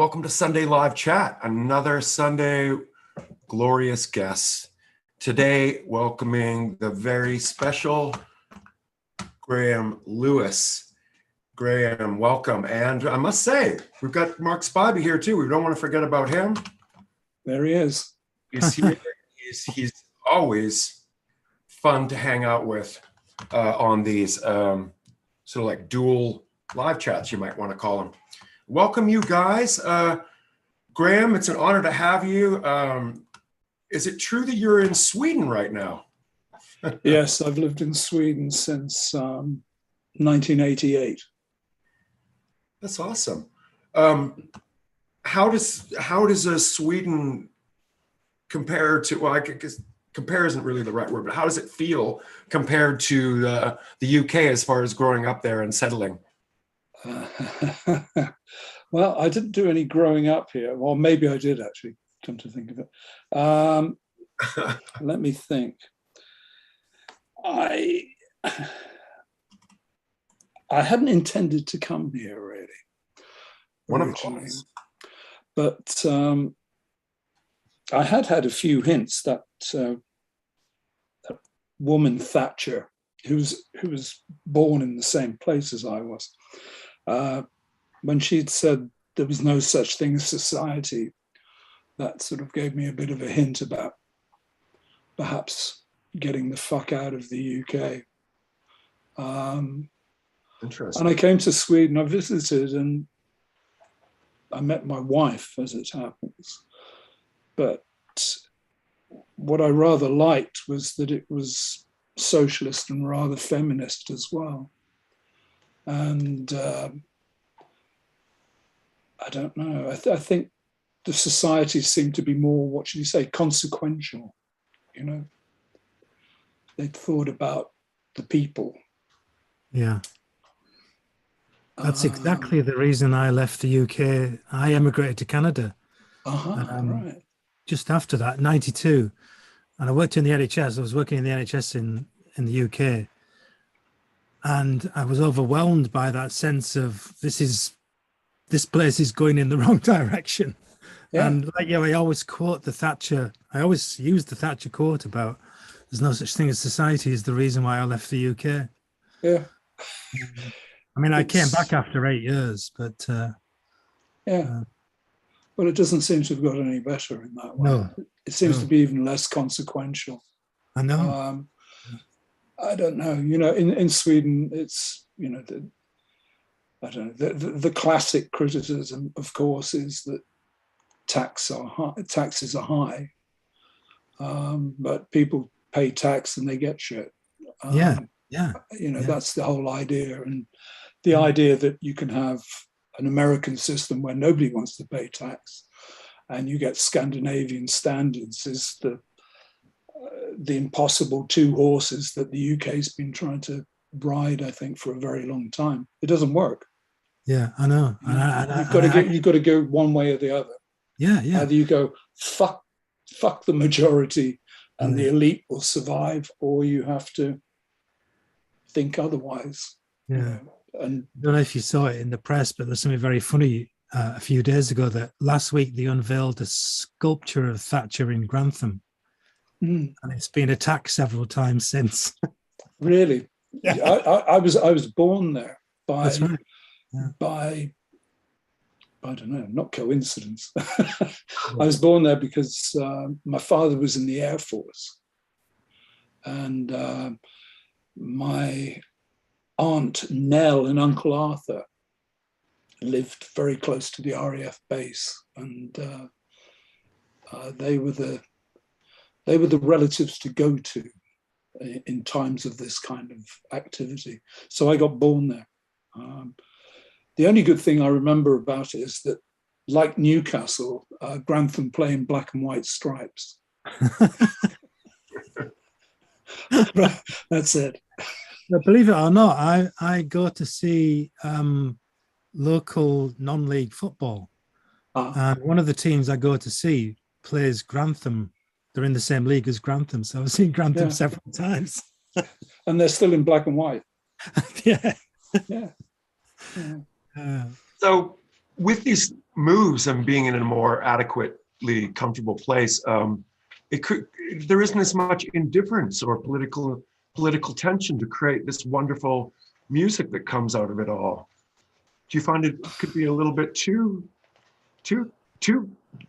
Welcome to Sunday Live Chat, another Sunday glorious guest. Today, welcoming the very special Graham Lewis. Graham, welcome. And I must say, we've got Mark Spybey here too. We don't want to forget about him. There he is. He's here. He's always fun to hang out with on these sort of like dual live chats, you might want to call them. Welcome, you guys. Graham, it's an honor to have you. Is it true that you're in Sweden right now? Yes, I've lived in Sweden since 1988. That's awesome. How does Sweden compare to, well, I guess compare isn't really the right word, but how does it feel compared to the UK as far as growing up there and settling? Well, I didn't do any growing up here. Well, maybe I did actually, come to think of it. Let me think. I hadn't intended to come here really. One of us. But I had a few hints that that woman Thatcher, who was born in the same place as I was, when she'd said there was no such thing as society, that sort of gave me a bit of a hint about perhaps getting the fuck out of the UK. Interesting. And I came to Sweden, I visited, and I met my wife, as it happens. But what I rather liked was that it was socialist and rather feminist as well. And I don't know. I think the societies seem to be more, what should you say, consequential. You know, they'd thought about the people. Yeah. That's exactly the reason I left the UK. I emigrated to Canada. Right. Just after that, 92. And I worked in the NHS. I was working in the NHS in the UK. And I was overwhelmed by that sense of this place is going in the wrong direction. Yeah. And like, I always quote the Thatcher. I always use the Thatcher quote about there's no such thing as society is the reason why I left the UK. Yeah. I mean, I came back after 8 years, but yeah. Well, it doesn't seem to have got any better in that way. No, it seems to be even less consequential. I know. I don't know. You know, in Sweden, it's, you know, the classic criticism, of course, is that taxes are high, but people pay tax and they get shit. Yeah. You know, that's the whole idea. And the idea that you can have an American system where nobody wants to pay tax and you get Scandinavian standards is the impossible two horses that the UK's been trying to ride, I think, for a very long time. It doesn't work. Yeah, I know. You've got to go one way or the other. Yeah. Either you go fuck the majority and the elite will survive, or you have to think otherwise. Yeah. You know? And I don't know if you saw it in the press, but there's something very funny a few days ago that last week they unveiled a sculpture of Thatcher in Grantham. And it's been attacked several times since. Really? Yeah. I was born there by That's right. By I don't know, not coincidence. I was born there because my father was in the Air Force, and my aunt Nell and Uncle Arthur lived very close to the RAF base, and they were the relatives to go to in times of this kind of activity. So I got born there. The only good thing I remember about it is that, like Newcastle, Grantham play in black and white stripes. That's it. But believe it or not, I go to see local non-league football. And one of the teams I go to see plays Grantham. They're in the same league as Grantham, so I've seen Grantham several times. And they're still in black and white. Yeah. Yeah. So with these moves and being in a more adequately comfortable place, there isn't as much indifference or political tension to create this wonderful music that comes out of it all. Do you find it could be a little bit too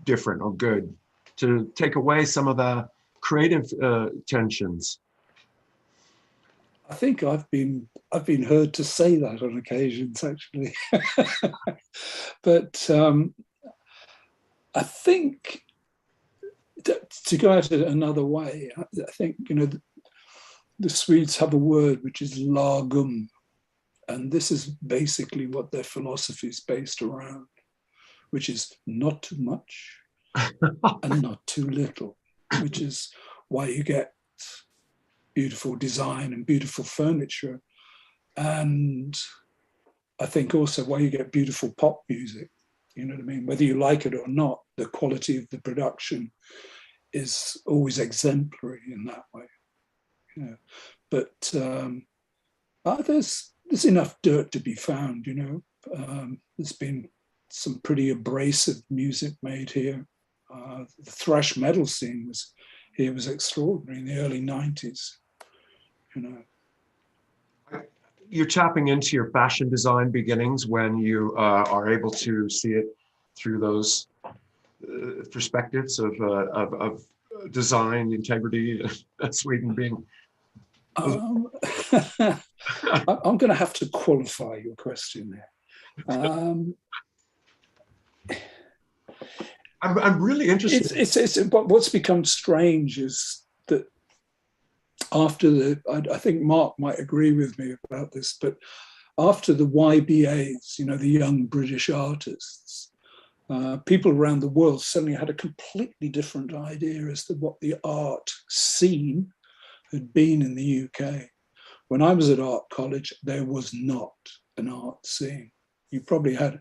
different or good to take away some of the creative tensions? I think I've been heard to say that on occasions, actually. But I think to go at it another way, I think, the Swedes have a word which is lagom, and this is basically what their philosophy is based around, which is not too much and not too little, which is why you get beautiful design and beautiful furniture. And I think also why you get beautiful pop music, you know what I mean? Whether you like it or not, the quality of the production is always exemplary in that way. But there's enough dirt to be found, There's been some pretty abrasive music made here. The thrash metal scene was extraordinary in the early 90s, You're tapping into your fashion design beginnings when you are able to see it through those perspectives of design integrity, Sweden being. I'm going to have to qualify your question there. I'm really interested. It's what's become strange is that after I think Mark might agree with me about this, but after the YBAs, the young British artists, people around the world suddenly had a completely different idea as to what the art scene had been in the UK. When I was at art college, there was not an art scene. You probably had,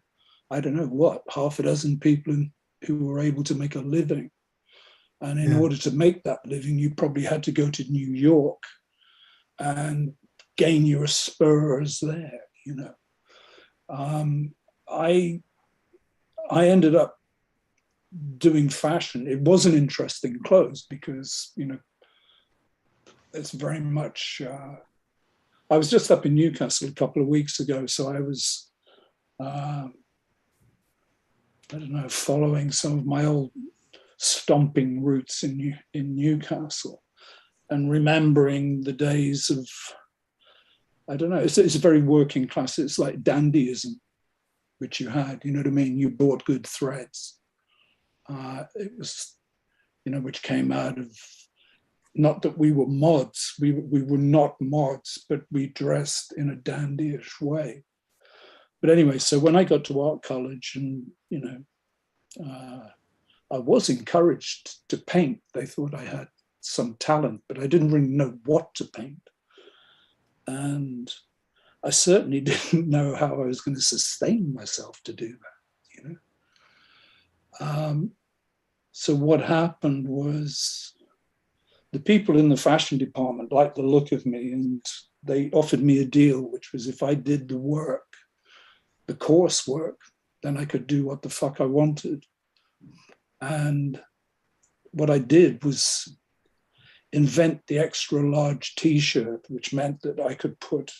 I don't know half a dozen people who were able to make a living. And in order to make that living, you probably had to go to New York and gain your spurs there, I ended up doing fashion. It wasn't interesting clothes because, it's very much, I was just up in Newcastle a couple of weeks ago, so I was, following some of my old stomping roots in Newcastle and remembering the days of, it's a very working class, it's like dandyism, which you had, you know what I mean? You bought good threads. It was, which came out of, not that we were mods, we were not mods, but we dressed in a dandyish way. But anyway, so when I got to art college and, I was encouraged to paint. They thought I had some talent, but I didn't really know what to paint. And I certainly didn't know how I was going to sustain myself to do that, So what happened was the people in the fashion department liked the look of me, and they offered me a deal, which was if I did the work, the coursework, then I could do what the fuck I wanted. And what I did was invent the extra large T-shirt, which meant that I could put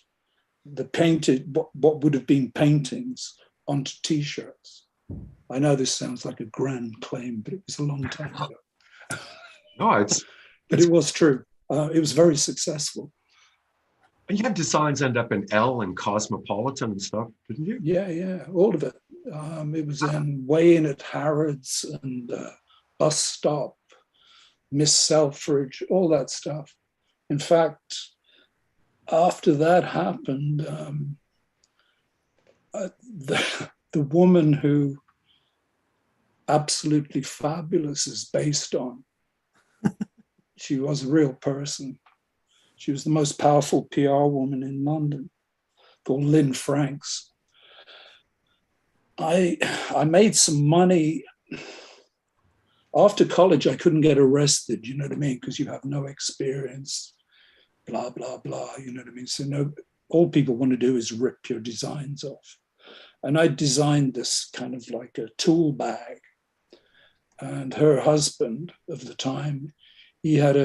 the painted, what would have been paintings onto T-shirts. I know this sounds like a grand claim, but it was a long time ago. No, but it was true. It was very successful. And you had designs end up in Elle and Cosmopolitan and stuff, didn't you? Yeah, all of it. It was way in at Harrods and Bus Stop, Miss Selfridge, all that stuff. In fact, after that happened, the woman who Absolutely Fabulous is based on, she was a real person. She was the most powerful PR woman in London, called Lynn Franks. I made some money. After college, I couldn't get arrested, you know what I mean? Because you have no experience, blah, blah, blah, you know what I mean? So all people want to do is rip your designs off. And I designed this kind of like a tool bag. And her husband of the time, he had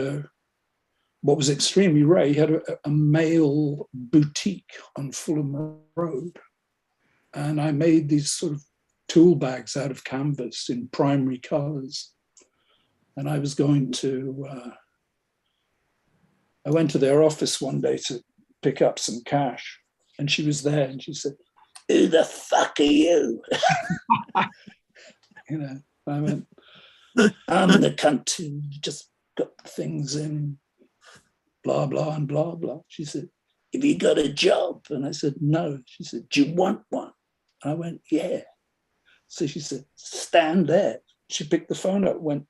what was extremely rare, he had a male boutique on Fulham Road. And I made these sort of tool bags out of canvas in primary colors. And I was going to, I went to their office one day to pick up some cash. And she was there and she said, "Who the fuck are you?" You know, I went, "I'm the cunt who just got things in, blah, blah, and blah, blah." She said, "Have you got a job?" And I said, "No." She said, "Do you want one?" I went, "Yeah." So she said, "Stand there." She picked the phone up, went,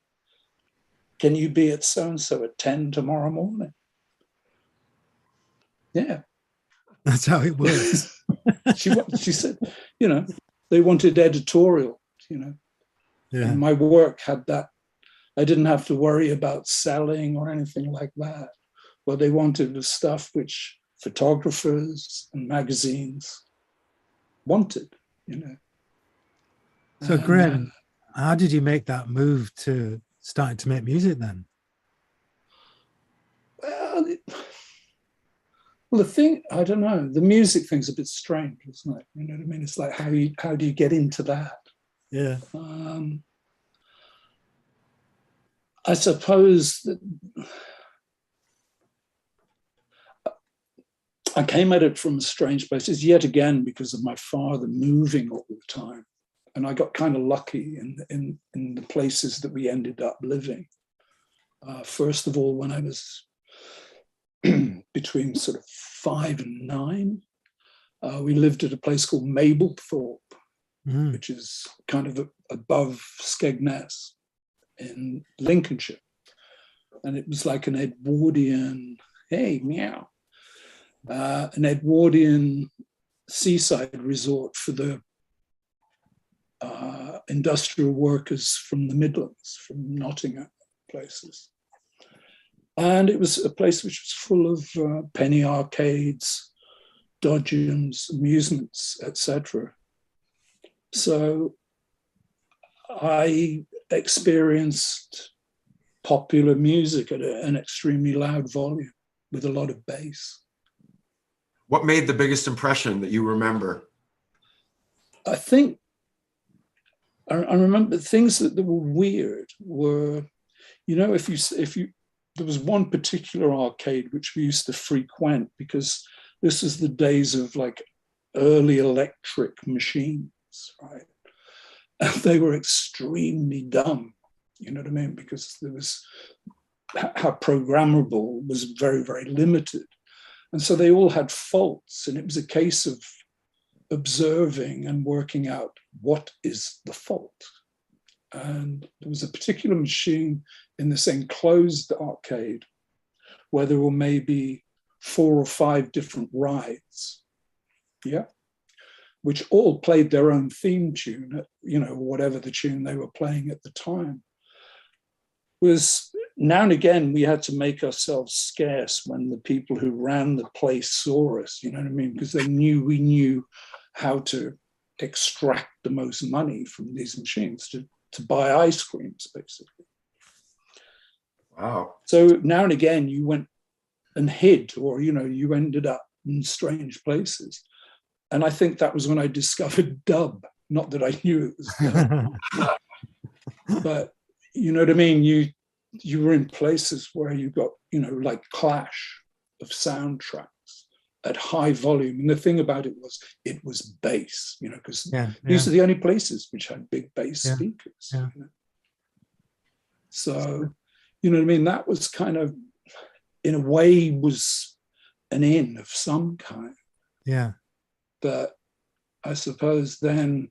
"Can you be at so-and-so at 10 tomorrow morning?" Yeah. That's how it works. She said, you know, they wanted editorial, you know. Yeah. And my work had that. I didn't have to worry about selling or anything like that. What they wanted was stuff which photographers and magazines wanted, you know. So, Graham, how did you make that move to starting to make music then? Well, the thing, I don't know, the music thing's a bit strange, isn't it? You know what I mean? It's like, how do you get into that? Yeah. I suppose that I came at it from strange places, yet again, because of my father moving all the time. And I got kind of lucky in the places that we ended up living. First of all, when I was between sort of 5 and 9, we lived at a place called Mablethorpe, which is kind of above Skegness in Lincolnshire. And it was like an Edwardian, hey, meow, an Edwardian seaside resort for the industrial workers from the Midlands, from Nottingham places. And it was a place which was full of penny arcades, dodgems, amusements, etc. So I experienced popular music at an extremely loud volume with a lot of bass. What made the biggest impression that you remember? I think I remember things that were weird were, you know, if you there was one particular arcade which we used to frequent because this was the days of like early electric machines, right? And they were extremely dumb, you know what I mean? Because there was, how programmable was very, very limited. And so they all had faults, and it was a case of observing and working out what is the fault. And there was a particular machine in this enclosed arcade where there were maybe 4 or 5 different rides, yeah, which all played their own theme tune, you know, whatever the tune they were playing at the time. Was now and again we had to make ourselves scarce when the people who ran the place saw us, you know what I mean? Because we knew how to extract the most money from these machines to buy ice creams, basically. Wow. So now and again you went and hid, or, you know, you ended up in strange places. And I think that was when I discovered dub. Not that I knew it was dub. But you know what I mean? You were in places where you got, you know, like clash of soundtracks at high volume. And the thing about it was bass, you know, because these are the only places which had big bass speakers. Yeah. You know? So, you know what I mean? That was kind of, in a way, was an in of some kind. Yeah. But I suppose then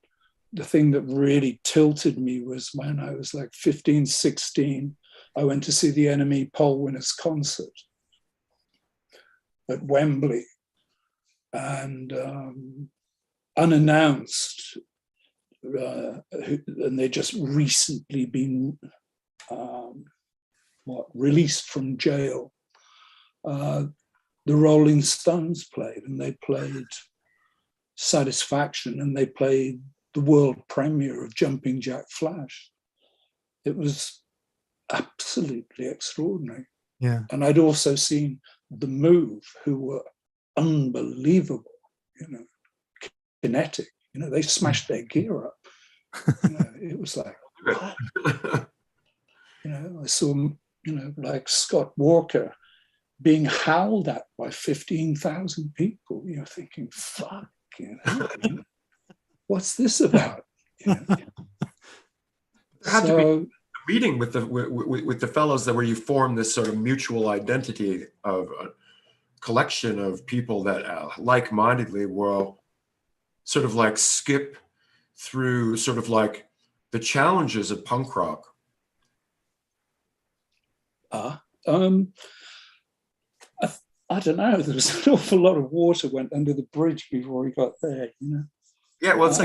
the thing that really tilted me was when I was like 15, 16, I went to see the Enemy Poll Winners concert at Wembley. And unannounced, and they just recently been released from jail. The Rolling Stones played, and they played satisfaction, and they played the world premiere of Jumping Jack Flash. It was absolutely extraordinary. Yeah. And I'd also seen The Move, who were unbelievable, kinetic. They smashed their gear up. It was like, what? I saw, like Scott Walker being howled at by 15,000 people. Thinking, fuck, what's this about? There had to be a meeting with the fellows that where you form this sort of mutual identity of a collection of people that like-mindedly will sort of like skip through sort of like the challenges of punk rock. I don't know. There was an awful lot of water went under the bridge before we got there. Yeah, well, it's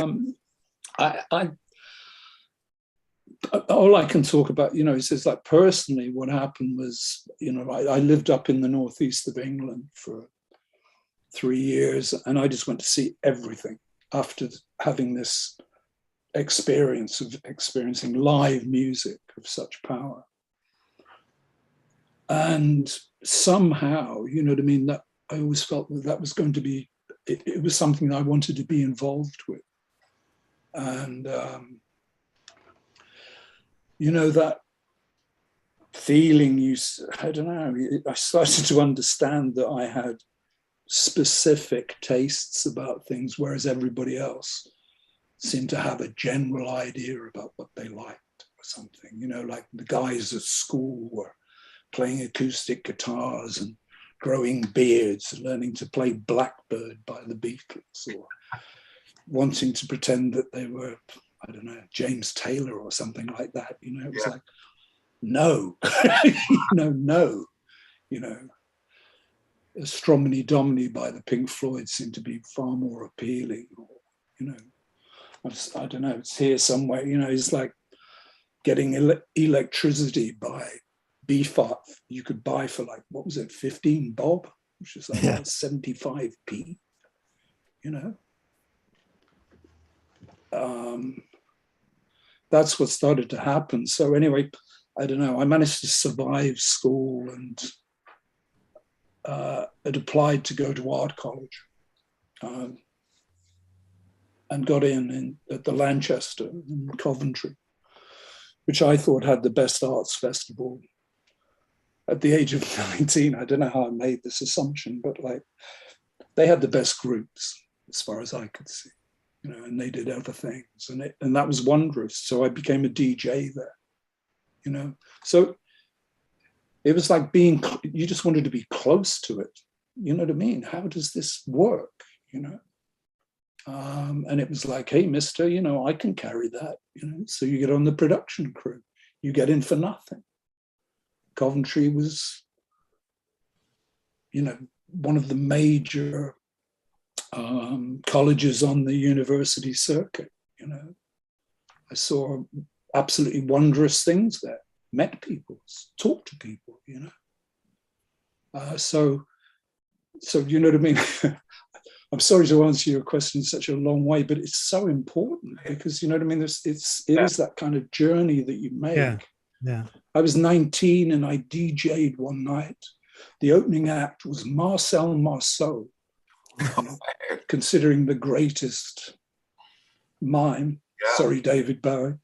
all I can talk about, is like personally what happened was, I lived up in the northeast of England for 3 years, and I just went to see everything after having this experience of experiencing live music of such power. And somehow, that I always felt that was going to be, it was something I wanted to be involved with. And, that feeling I don't know, I started to understand that I had specific tastes about things, whereas everybody else seemed to have a general idea about what they liked or something, like the guys at school were playing acoustic guitars and growing beards and learning to play Blackbird by the Beatles, or wanting to pretend that they were, I don't know, James Taylor or something like that. It was like, no, no. Strominy Dominy by the Pink Floyd seemed to be far more appealing. Or, I don't know, it's here somewhere. It's like getting electricity by BFAR you could buy for like, what was it, 15 bob, which is like 75p, that's what started to happen. So anyway, I don't know, I managed to survive school and had applied to go to art college and got in at the Lanchester in Coventry, which I thought had the best arts festival. At the age of 19, I don't know how I made this assumption, but like they had the best groups as far as I could see, and they did other things, and that was wondrous. So I became a DJ there, So it was like you just wanted to be close to it. You know what I mean? How does this work? And it was like, hey, mister, I can carry that. So you get on the production crew, you get in for nothing. Coventry was, one of the major colleges on the university circuit. I saw absolutely wondrous things there, met people, talked to people, So you know what I mean? I'm sorry to answer your question in such a long way, but it's so important because, you know what I mean? It is that kind of journey that you make. Yeah. I was 19 and I DJ'd one night. The opening act was Marcel Marceau, considering the greatest mime. Yeah. Sorry, David Bowie.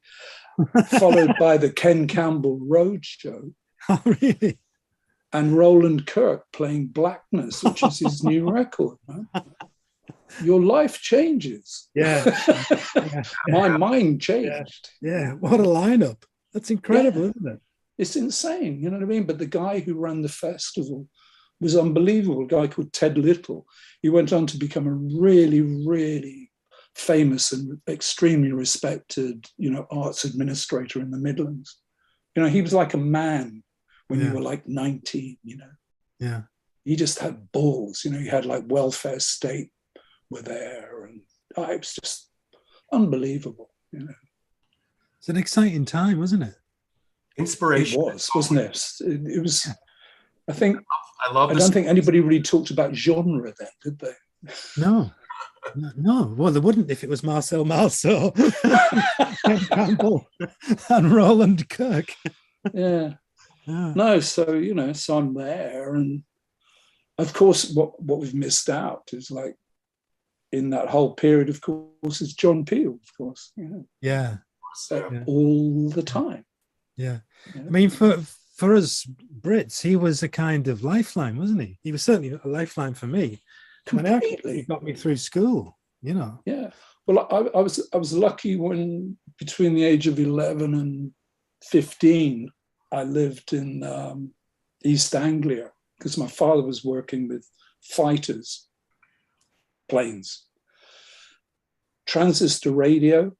Followed by the Ken Campbell Roadshow. Oh, really? And Roland Kirk playing Blackness, which is his new record. Man. Your life changes. Yeah. My mind changed. Yeah. What a lineup. That's incredible, isn't it? It's insane, you know what I mean? But the guy who ran the festival was unbelievable, a guy called Ted Little. He went on to become a really, really famous and extremely respected, arts administrator in the Midlands. He was like a man when you were like 19, Yeah. He just had balls, he had like welfare state were there, and it was just unbelievable, It's an exciting time, wasn't it? Inspiration. It was, wasn't it? It was. I think. I don't think anybody really talked about genre then, did they? No. No, well, they wouldn't if it was Marcel Marceau, Ken Campbell, and Roland Kirk. Yeah. Yeah. No, so, you know, so I'm there. And of course, what we've missed out is like in that whole period, of course, is John Peel, of course. You know, Yeah. all the time. Yeah. You know? I mean, for us Brits, he was a kind of lifeline, wasn't he? He was certainly a lifeline for me. Completely. He got me through school, you know. Yeah. Well, I was lucky when between the age of 11 and 15, I lived in East Anglia because my father was working with fighters, planes. Transistor radio,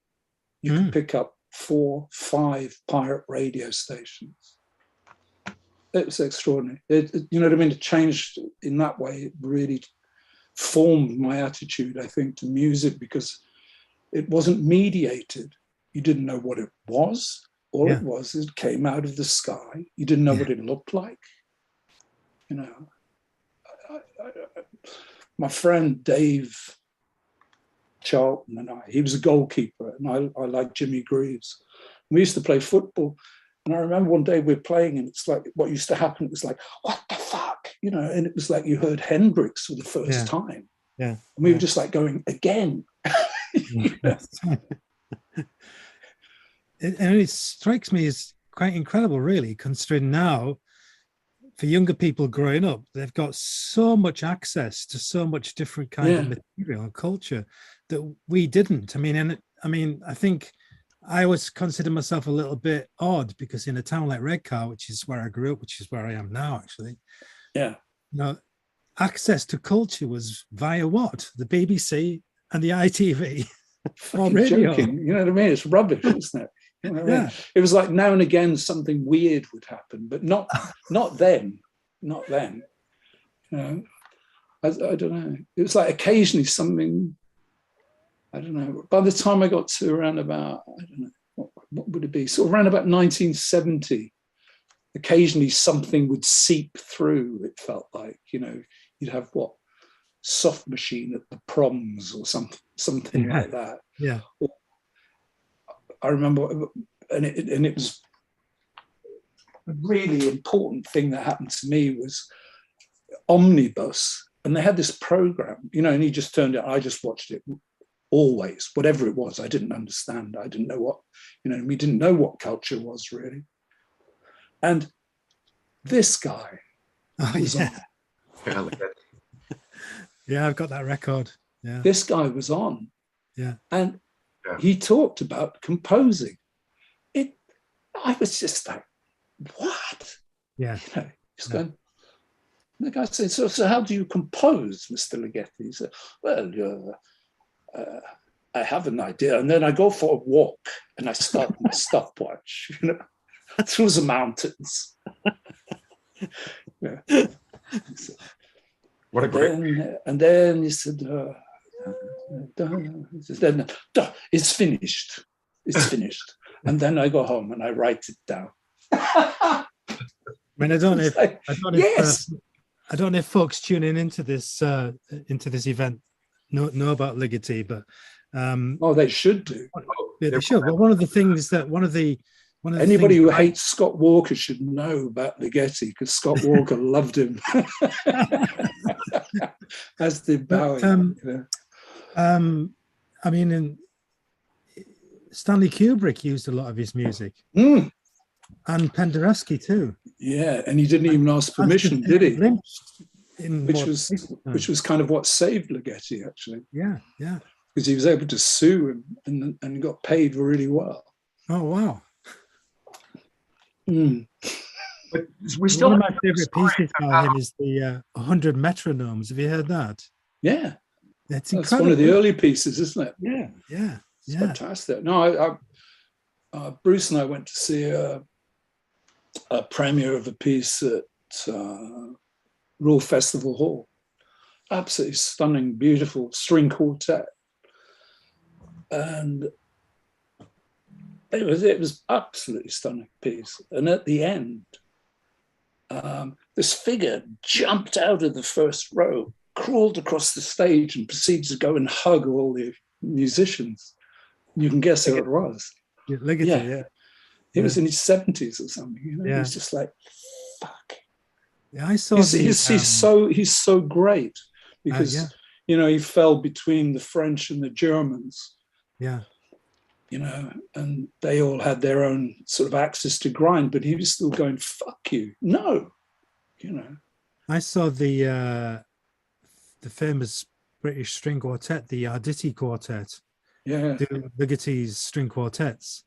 you could pick up 4, 5 pirate radio stations. It was extraordinary. You know what I mean? It changed in that way. It really formed my attitude, I think, to music because it wasn't mediated. You didn't know what it was. All it was, it came out of the sky. You didn't know what it looked like. You know, my friend Dave Charlton and he was a goalkeeper, and I liked Jimmy Greaves. We used to play football. And I remember one day we were playing, and it's like what used to happen. It was like, what the fuck? You know, and it was like you heard Hendrix for the first time. Yeah. And we were just like going, again. You know? And it strikes me as quite incredible, really, considering now for younger people growing up, they've got so much access to so much different kind of material and culture that we didn't. I mean, I think I always consider myself a little bit odd because in a town like Redcar, which is where I grew up, which is where I am now, actually. Yeah. You know, access to culture was via what? The BBC and the ITV. Or radio. Joking. You know what I mean? It's rubbish, isn't it? You know what I mean? It was like now and again something weird would happen, but not then. Not then. You know, I don't know. It was like occasionally something. I don't know. By the time I got to around about, I don't know, what would it be? Sort of around about 1970, occasionally something would seep through. It felt like, you know, you'd have soft machine at the proms or something like that. Yeah. I remember, and it was a really important thing that happened to me was Omnibus, and they had this program, you know, and he just turned it. I just watched it always, whatever it was. I didn't understand. I didn't know what, you know, we didn't know what culture was really. And this guy was on. Yeah, I've got that record. Yeah. This guy was on. Yeah. And he talked about composing. I was just like, what? Yeah. You know, he's going, and the guy said, so how do you compose, Mr. Ligeti? He said, well, I have an idea. And then I go for a walk and I start my stopwatch, you know, through the mountains. Yeah. What a great. And then he said, it's finished. It's finished. And then I go home and I write it down. I mean, I don't know if folks tuning into this event know about Ligeti, but they should do. They should. But one of the things that anybody who hates Scott Walker should know about Ligeti because Scott Walker loved him. As did Bowie. I mean, Stanley Kubrick used a lot of his music, and Penderecki too. Yeah, and he didn't even ask permission, did he? Which was kind of what saved Ligeti, actually. Yeah. Because he was able to sue him and got paid really well. Oh wow! But we still one of my favorite pieces by him is the 100 Metronomes. Have you heard that? Yeah, that's one of the early pieces, isn't it? Yeah. It's fantastic. No, Bruce and I went to see a premiere of a piece at Royal Festival Hall. Absolutely stunning, beautiful string quartet, and it was absolutely stunning piece. And at the end, this figure jumped out of the first row crawled across the stage and proceeded to go and hug all the musicians. You can guess who it was. Yeah. He was in his 70s or something. You know, Yeah. he's just like, fuck. Yeah, I saw. He's so great because you know, he fell between the French and the Germans. Yeah. You know, and they all had their own sort of axis to grind, but he was still going, fuck you. No. You know. I saw the famous British string quartet, the Arditi Quartet. Yeah. Do Ligeti's string quartets.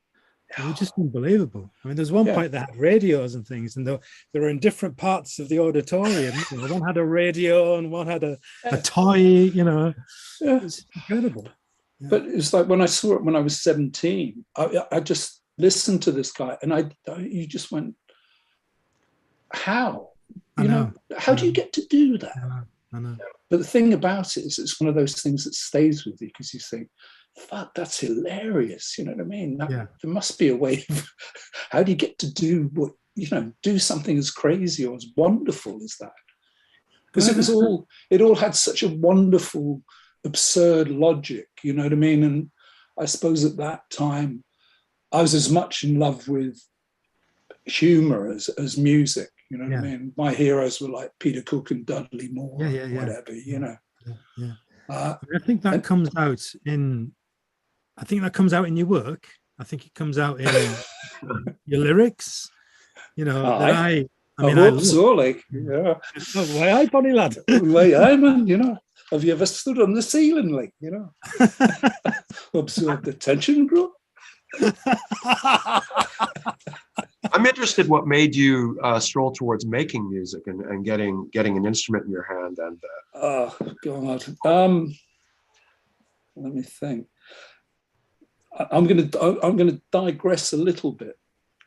They were just unbelievable. I mean, there's one point they had radios and things, and they were in different parts of the auditorium. You know, one had a radio and one had a toy, you know. Yeah. It's incredible. Yeah. But it's like when I saw it when I was 17, I just listened to this guy and you just went, how? You know, how do you get to do that? I know. But the thing about it is it's one of those things that stays with you because you think, fuck, that's hilarious. You know what I mean? There must be a way of, how do you get to do what, you know, do something as crazy or as wonderful as that? Because it all had such a wonderful, absurd logic, you know what I mean? And I suppose at that time, I was as much in love with humor as music, you know what I mean? My heroes were like Peter Cook and Dudley Moore, whatever, you know. Yeah. I think that comes out in your work. I think it comes out in your lyrics, you know, I Surely. Yeah. Why I Bonnie lad? Why I man, you know. Have you ever stood on the ceiling, like, you know? Observe the tension grow. I'm interested what made you stroll towards making music and getting an instrument in your hand. And oh God, let me think. I'm gonna digress a little bit.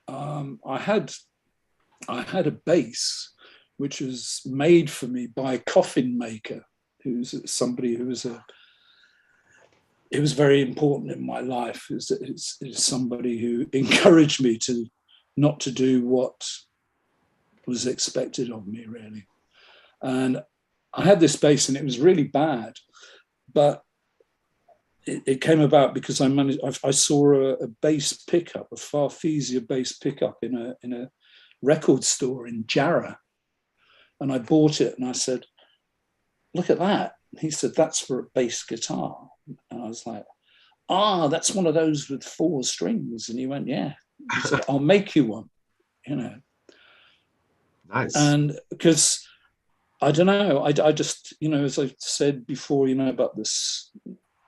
I had a bass which was made for me by a coffin maker, who's somebody who was it was very important in my life. It's somebody who encouraged me to not to do what was expected of me, really. And I had this bass and it was really bad, but it came about because I saw a bass pickup, a Farfisia bass pickup in a record store in Jarrah. And I bought it and I said, look at that. And he said, that's for a bass guitar. And I was like, that's one of those with 4 strings. And he went, yeah. He said, I'll make you one, you know. Nice. And because, I don't know, I just, you know, as I said before, you know, about this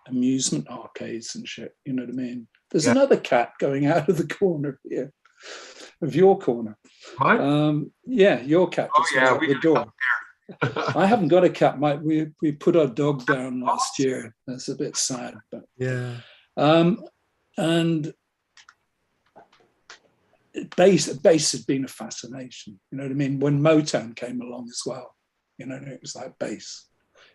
amusement arcades and shit, you know what I mean? There's another cat going out of the corner here, of your corner. Mine? Your cat just went out the door. I haven't got a cat, mate. We put our dog down last year. That's a bit sad, but and bass has been a fascination. You know what I mean? When Motown came along as well, you know, it was like bass.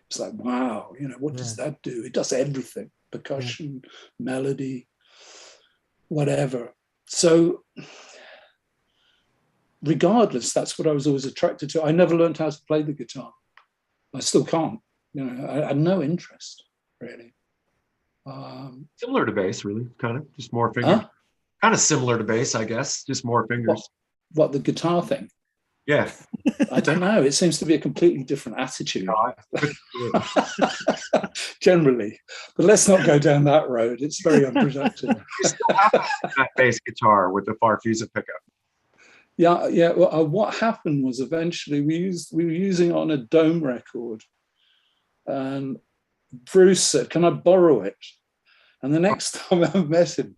It's like, wow, you know, what does that do? It does everything: percussion, melody, whatever. So, regardless, that's what I was always attracted to. I never learned how to play the guitar. I still can't. You know, I had no interest, really. Similar to bass, really, kind of, just more fingers. Kind of similar to bass, I guess, just more fingers. What the guitar thing? Yeah. I don't know. It seems to be a completely different attitude. Generally. But let's not go down that road. It's very unproductive. You still have that bass guitar with the Farfisa pickup. Yeah. Well, what happened was eventually we were using it on a Dome record. And Bruce said, can I borrow it? And the next time I met him,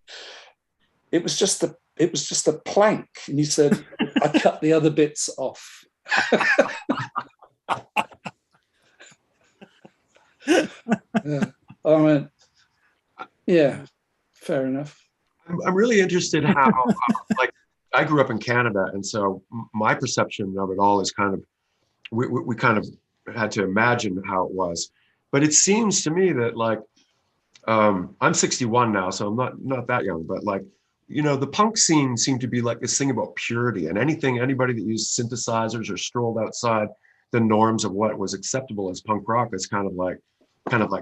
it was just a plank. And he said, I cut the other bits off. I went, yeah, fair enough. I'm really interested how, like, I grew up in Canada, and so my perception of it all is kind of, we kind of had to imagine how it was. But it seems to me that, like, I'm 61 now, so I'm not that young, but, like, you know, the punk scene seemed to be like this thing about purity, and anybody that used synthesizers or strolled outside, the norms of what was acceptable as punk rock is kind of like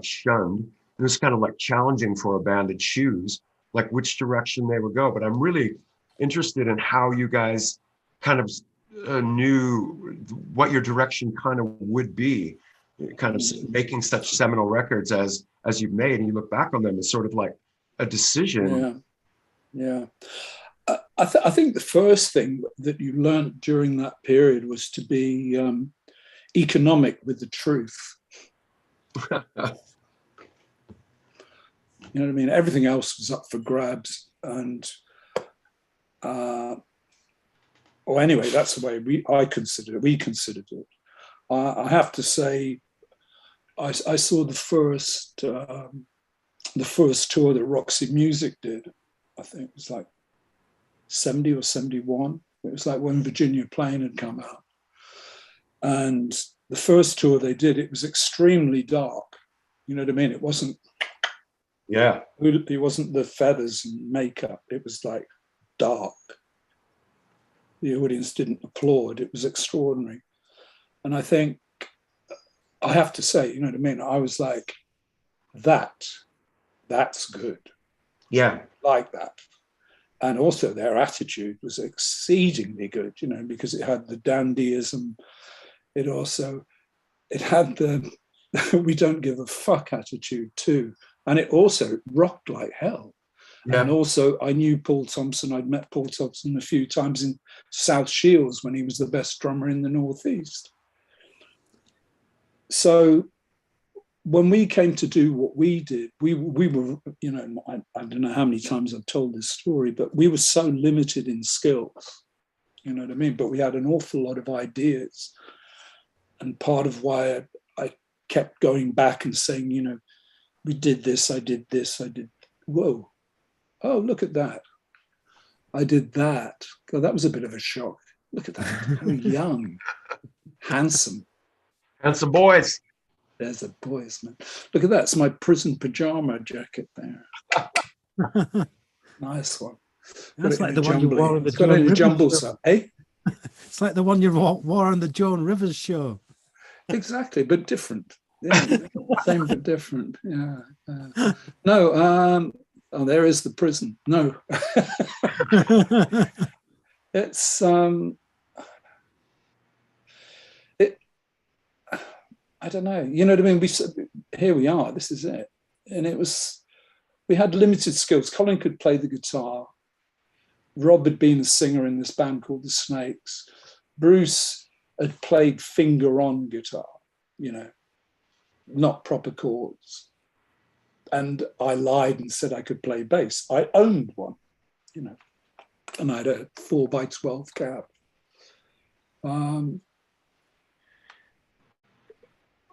shunned. It was kind of like challenging for a band to choose like which direction they would go. But I'm really interested in how you guys kind of knew what your direction kind of would be, kind of making such seminal records as you've made, and you look back on them as sort of like a decision. Yeah. I think the first thing that you learned during that period was to be economic with the truth. You know what I mean? Everything else was up for grabs, and anyway, that's the way we considered it. I have to say, I saw the first tour that Roxy Music did. I think it was like 70 or 71. It was like when Virginia Plain had come out. And the first tour they did, it was extremely dark. You know what I mean? It wasn't the feathers and makeup. It was like dark. The audience didn't applaud. It was extraordinary. And I think, I have to say, you know what I mean? I was like, that's good. Yeah. Like that. And also their attitude was exceedingly good, you know, because it had the dandyism. It had the we don't give a fuck attitude too. And it also rocked like hell. Yeah. And also I knew Paul Thompson. I'd met Paul Thompson a few times in South Shields when he was the best drummer in the Northeast. So when we came to do what we did, we were, you know, I don't know how many times I've told this story, but we were so limited in skills, you know what I mean? But we had an awful lot of ideas. And part of why I kept going back and saying, you know, we did this, I did, whoa, oh, look at that. I did that. God, that was a bit of a shock. Look at that, how young, handsome. Handsome boys. There's the boys, man. Look at that. It's my prison pajama jacket there. Nice one. That's like the one you wore on the Joan Rivers jumble show. Eh? It's like the one you wore on the Joan Rivers show. Exactly, but different. Yeah, same but different. Yeah. No, oh, there is the prison. No. It's I don't know. You know what I mean? Here we are. This is it. And we had limited skills. Colin could play the guitar. Rob had been a singer in this band called the Snakes. Bruce had played finger-on guitar, you know, not proper chords. And I lied and said I could play bass. I owned one, you know, and I had a 4x12 cab.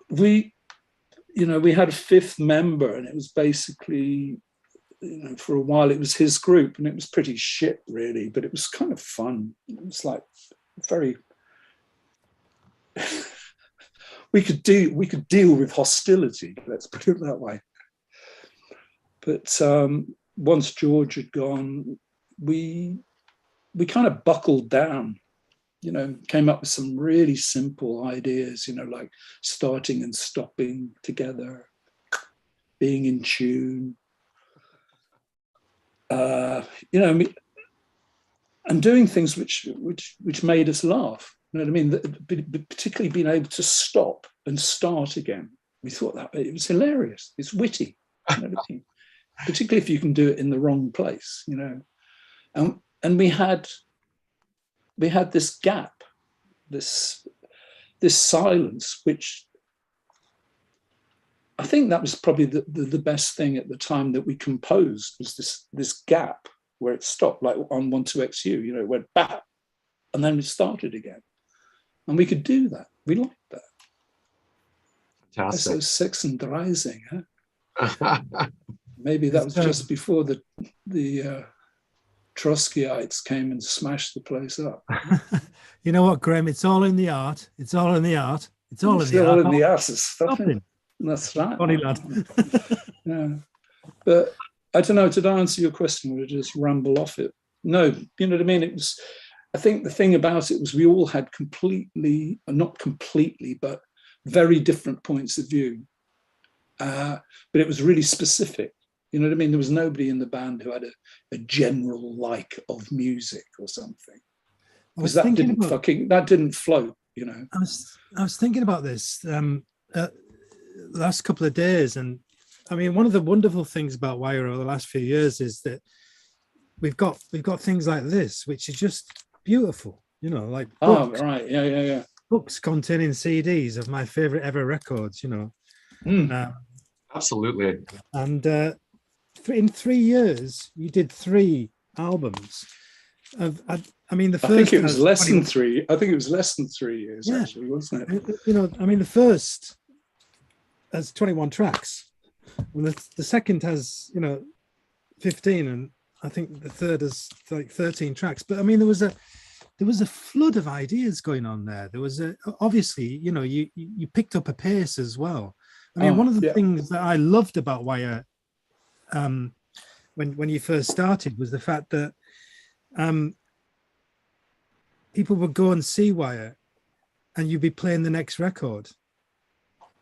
We had a fifth member, and it was basically, you know, for a while it was his group, and it was pretty shit really, but it was kind of fun. It was like very, we could deal with hostility, let's put it that way. But once George had gone, we kind of buckled down. You know, came up with some really simple ideas, you know, like starting and stopping together, being in tune, you know, and doing things which made us laugh. You know what I mean? Particularly being able to stop and start again. We thought that it was hilarious. It's witty, you know what I mean? Particularly if you can do it in the wrong place, you know. And we had this gap, this silence, which I think that was probably the best thing at the time that we composed, was this gap where it stopped, like on 1-2-XU, you know, it went back and then it started again. And we could do that. We liked that. Fantastic. So 6 and rising, huh? Maybe that was just before the Trotskyites came and smashed the place up. You know what, Graham? It's all in the art. It's all in the art. It's all in the art. All in the art is stopping. That's right. Funny lad. Yeah. But I don't know, did I answer your question or did I just ramble off it? No, you know what I mean? It was, I think the thing about it was we all had completely, not completely, but very different points of view. But it was really specific. You know what I mean? There was nobody in the band who had a general like of music or something. Because that didn't float, you know. I was thinking about this last couple of days, and I mean, one of the wonderful things about Wire over the last few years is that we've got things like this, which is just beautiful, you know, like books, right, yeah. Books containing CDs of my favorite ever records, you know. Absolutely. And in 3 years, you did 3 albums. I mean, the first. I think it was less than 3. I think it was less than 3 years, actually, wasn't it? You know, I mean, the first has 21 tracks, and the second has, you know, 15, and I think the third has like 13 tracks. But I mean, there was a flood of ideas going on there. There was obviously, you know, you picked up a pace as well. I mean, one of the things that I loved about Wire, when you first started, was the fact that people would go and see Wire, and you'd be playing the next record.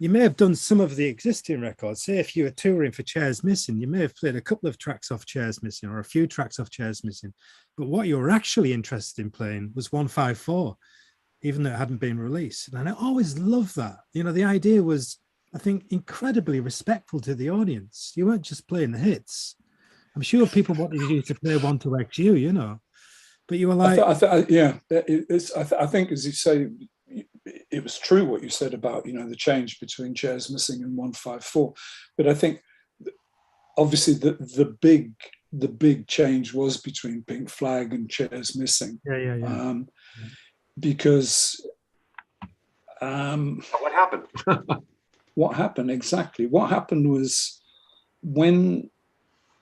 You may have done some of the existing records. Say if you were touring for Chairs Missing, you may have played a couple of tracks off Chairs Missing or a few tracks off Chairs Missing. But what you were actually interested in playing was 154, even though it hadn't been released. And I always loved that. You know, the idea was, I think, incredibly respectful to the audience. You weren't just playing the hits. I'm sure people wanted you to play 1-2XU, you know, but you were like, I think, as you say, it was true what you said about, you know, the change between Chairs Missing and 154. But I think obviously the big change was between Pink Flag and Chairs Missing. Yeah. Because what happened? What happened exactly? What happened was when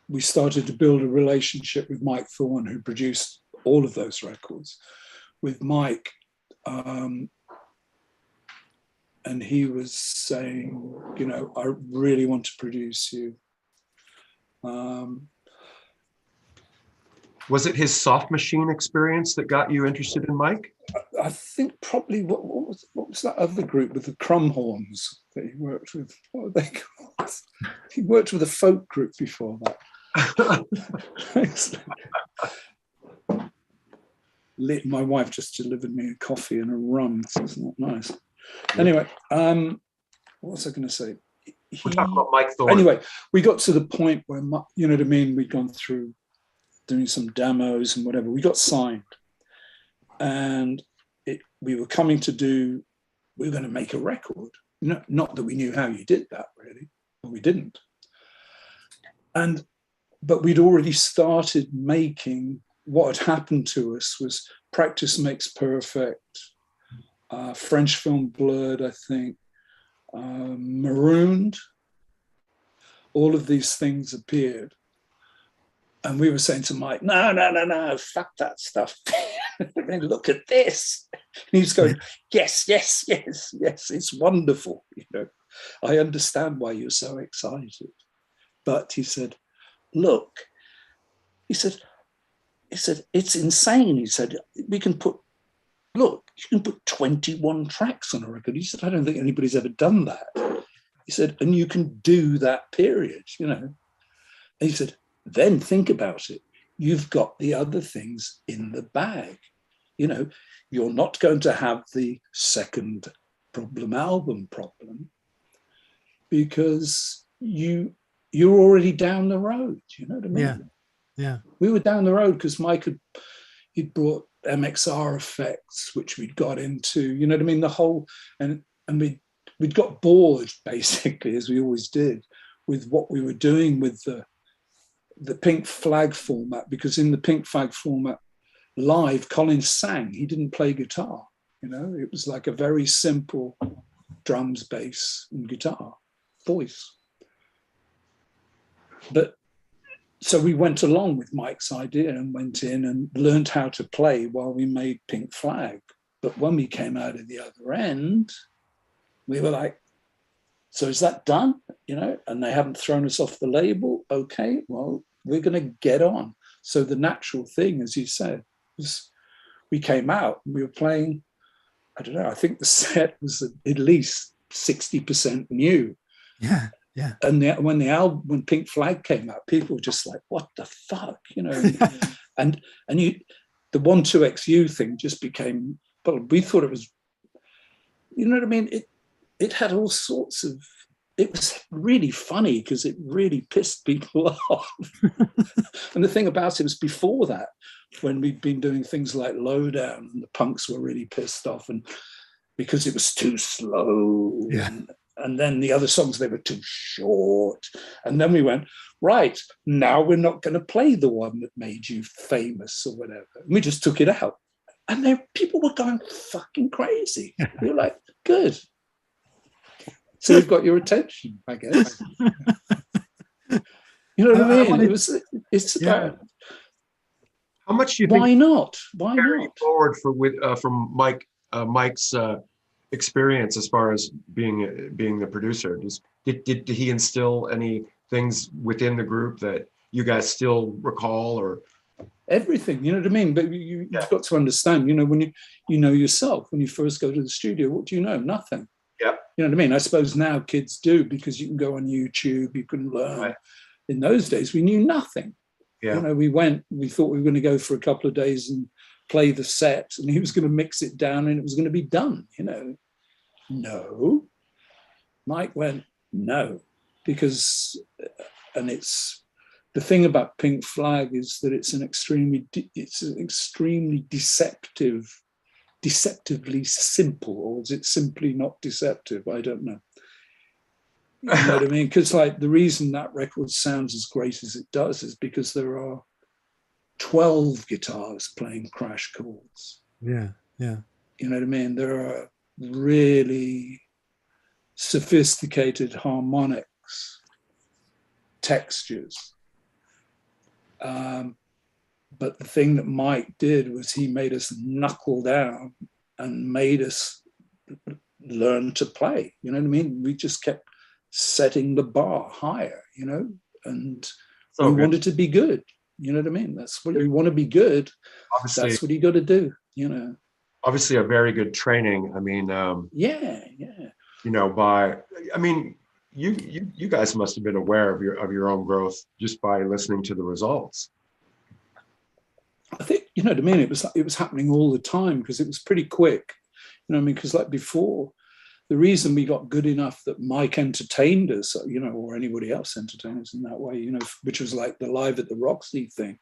we started to build a relationship with Mike Thorne, who produced all of those records, with Mike, and he was saying, you know, I really want to produce you. Was it his Soft Machine experience that got you interested in Mike? I think probably what was that other group with the Crumhorns that he worked with? What were they called? He worked with a folk group before that. My wife just delivered me a coffee and a rum. So it's not nice. Anyway, what was I going to say? We're talking about Mike Thorne. Anyway, we got to the point where, you know what I mean, we'd gone through doing some demos and whatever. We got signed, and we were going to make a record. Not that we knew how you did that, really, but we didn't. But we'd already started making. What had happened to us was Practice Makes Perfect, French Film Blurred, I think, Marooned. All of these things appeared. And we were saying to Mike, no, fuck that stuff. I mean, look at this. And he's going, yes, it's wonderful. You know, I understand why you're so excited. But he said, look, it's insane. He said, you can put 21 tracks on a record. He said, I don't think anybody's ever done that. He said, and you can do that period, you know. And he said, then think about it. You've got the other things in the bag. You know, you're not going to have the second album problem because you're already down the road. You know what I mean? Yeah. We were down the road because Mike he'd brought MXR effects, which we'd got into, you know what I mean? The whole, and we'd got bored basically, as we always did, with what we were doing with the Pink Flag format, because in the Pink Flag format live, Colin sang, he didn't play guitar, you know, it was like a very simple drums, bass and guitar, voice. But so we went along with Mike's idea and went in and learned how to play while we made Pink Flag. But when we came out of the other end, we were like, so is that done? You know, and they haven't thrown us off the label. Okay, well, we're going to get on. So the natural thing, as you said, was we came out and we were playing, I don't know, I think the set was at least 60% new. Yeah. Yeah. And when Pink Flag came out, people were just like, what the fuck, you know? and the 1-2XU thing just became, well, we thought it was, you know what I mean? It had all sorts of, it was really funny because it really pissed people off. And the thing about it was before that, when we'd been doing things like Lowdown, and the punks were really pissed off, and because it was too slow. Yeah. And then the other songs, they were too short. And then we went, right, now we're not going to play the one that made you famous or whatever. And we just took it out. And people were going fucking crazy. We were like, good. So we've got your attention, I guess. You know what I mean? It's about... How much do you think? Why not? Why not? Forward from Mike's experience as far as being the producer, did he instill any things within the group that you guys still recall, or everything? You know what I mean? But you've got to understand. You know, when you know yourself, when you first go to the studio, what do you know? Nothing. Yeah. You know what I mean? I suppose now kids do, because you can go on YouTube, you can learn. Right. In those days, we knew nothing. Yeah. You know, we thought we were going to go for a couple of days and play the set, and he was going to mix it down and it was going to be done, you know. No. Mike went, no, because, and it's, the thing about Pink Flag is that it's an extremely deceptively simple, or is it simply not deceptive? I don't know. You know what I mean? Because like the reason that record sounds as great as it does is because there are 12 guitars playing crash chords. Yeah, yeah. You know what I mean? There are really sophisticated harmonics, textures. But the thing that Mike did was he made us knuckle down and made us learn to play. You know what I mean? We just kept setting the bar higher, you know, and we wanted to be good. You know what I mean? That's what you want to be good. Obviously, that's what you got to do, you know. Obviously a very good training. I mean, yeah. You know, you guys must have been aware of your own growth just by listening to the results. I think, you know what I mean? It was happening all the time because it was pretty quick. You know what I mean? Because like before, the reason we got good enough that Mike entertained us, you know, or anybody else entertained us in that way, you know, which was like the Live at the Roxy thing,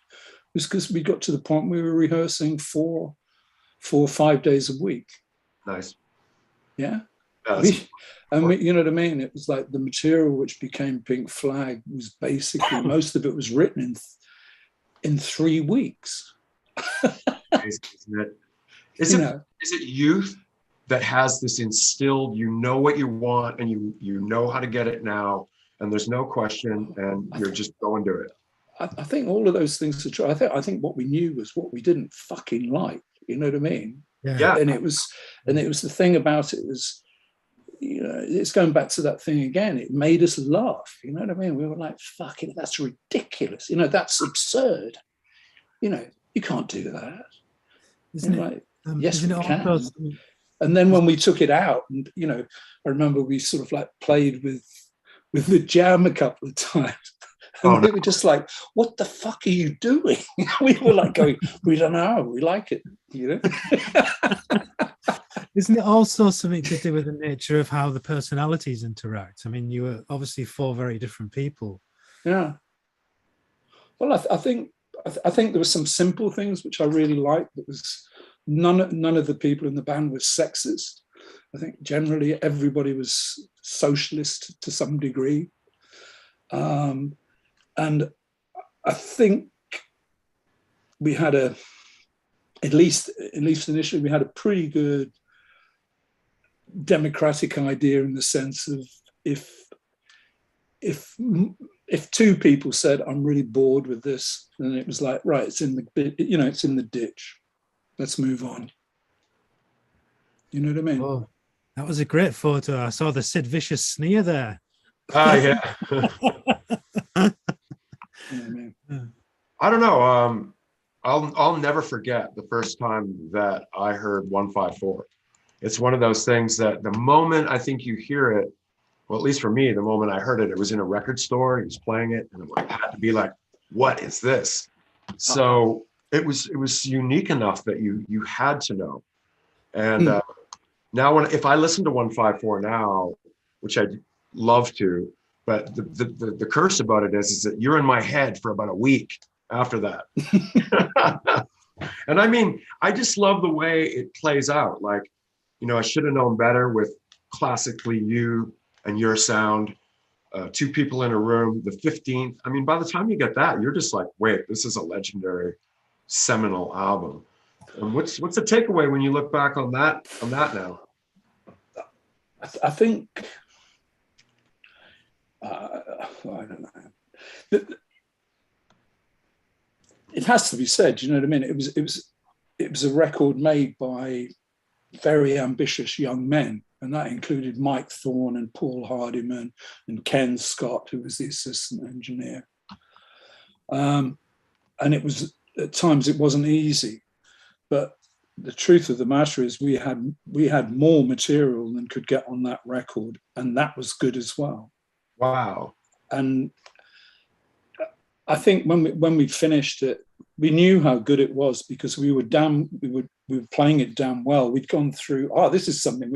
was because we got to the point we were rehearsing 4 or 5 days a week. Nice. Yeah. You know what I mean? It was like the material which became Pink Flag was basically, most of it was written in 3 weeks. Isn't it? Is it youth that has this instilled, you know what you want and you know how to get it now, and there's no question, and you're just going to it? I think all of those things are true. I think what we knew was what we didn't fucking like. You know what I mean? Yeah. And it was the thing about it was, you know, it's going back to that thing again. It made us laugh. You know what I mean? We were like, fuck it, that's ridiculous. You know, that's absurd. You know, you can't do that. Isn't it? Like, yes, we can. Also... And then when we took it out, and you know, I remember we sort of like played with the Jam a couple of times. And they were just like, what the fuck are you doing? We were like going, we don't know, we like it, you know? Isn't it also something to do with the nature of how the personalities interact? I mean, you were obviously 4 very different people. Yeah. Well, I think there were some simple things which I really liked. That was none of the people in the band was sexist. I think generally everybody was socialist to some degree. And I think we had at least initially, we had a pretty good democratic idea in the sense of if 2 people said, I'm really bored with this, then it was like, right, it's in the ditch. Let's move on. You know what I mean? Oh, that was a great photo. I saw the Sid Vicious sneer there. Yeah. I don't know. I'll never forget the first time that I heard 154. It's one of those things that the moment I think you hear it, well, at least for me, the moment I heard it, it was in a record store. He was playing it, and I had to be like, "What is this?" So it was unique enough that you had to know. And now, if I listen to 154 now, which I love to, but the curse about it is that you're in my head for about a week after that. And I mean, I just love the way it plays out. Like, I should have known better with classically you and your sound, two people in a room, the 15th. I mean, by the time you get that, you're just like, wait, this is a legendary seminal album. And what's the takeaway when you look back on that now? I think, I don't know. It has to be said, you know what I mean? It was a record made by very ambitious young men, and that included Mike Thorne and Paul Hardiman and Ken Scott, who was the assistant engineer. And it was, at times it wasn't easy, but the truth of the matter is we had more material than could get on that record, and that was good as well. Wow. And I think when we finished it, we knew how good it was because we were playing it damn well. We'd gone through, this is something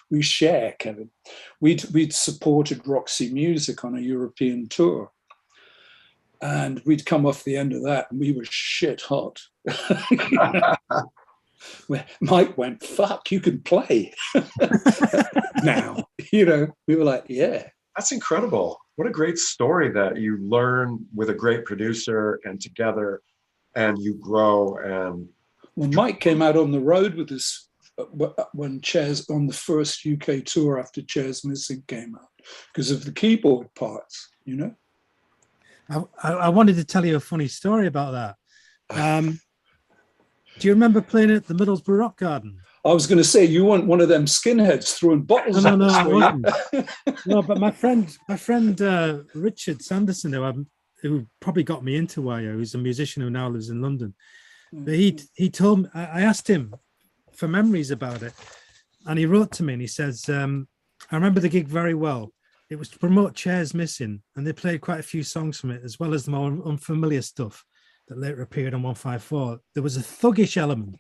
we share, Kevin. We'd supported Roxy Music on a European tour. And we'd come off the end of that and we were shit hot. Mike went, fuck, you can play now. We were like, yeah. That's incredible. What a great story that you learn with a great producer and together, and you grow. And well, Mike came out on the road with us when Chairs, on the first UK tour after Chairs Missing came out, because of the keyboard parts, I wanted to tell you a funny story about that. Do you remember playing at the Middlesbrough Rock Garden? I was going to say, you weren't one of them skinheads throwing bottles at us. I wasn't. No, but my friend Richard Sanderson, who probably got me into YO, who's a musician who now lives in London. But he told me, I asked him for memories about it, and he wrote to me and he says, I remember the gig very well. It was to promote Chairs Missing, and they played quite a few songs from it, as well as the more unfamiliar stuff that later appeared on 154. There was a thuggish element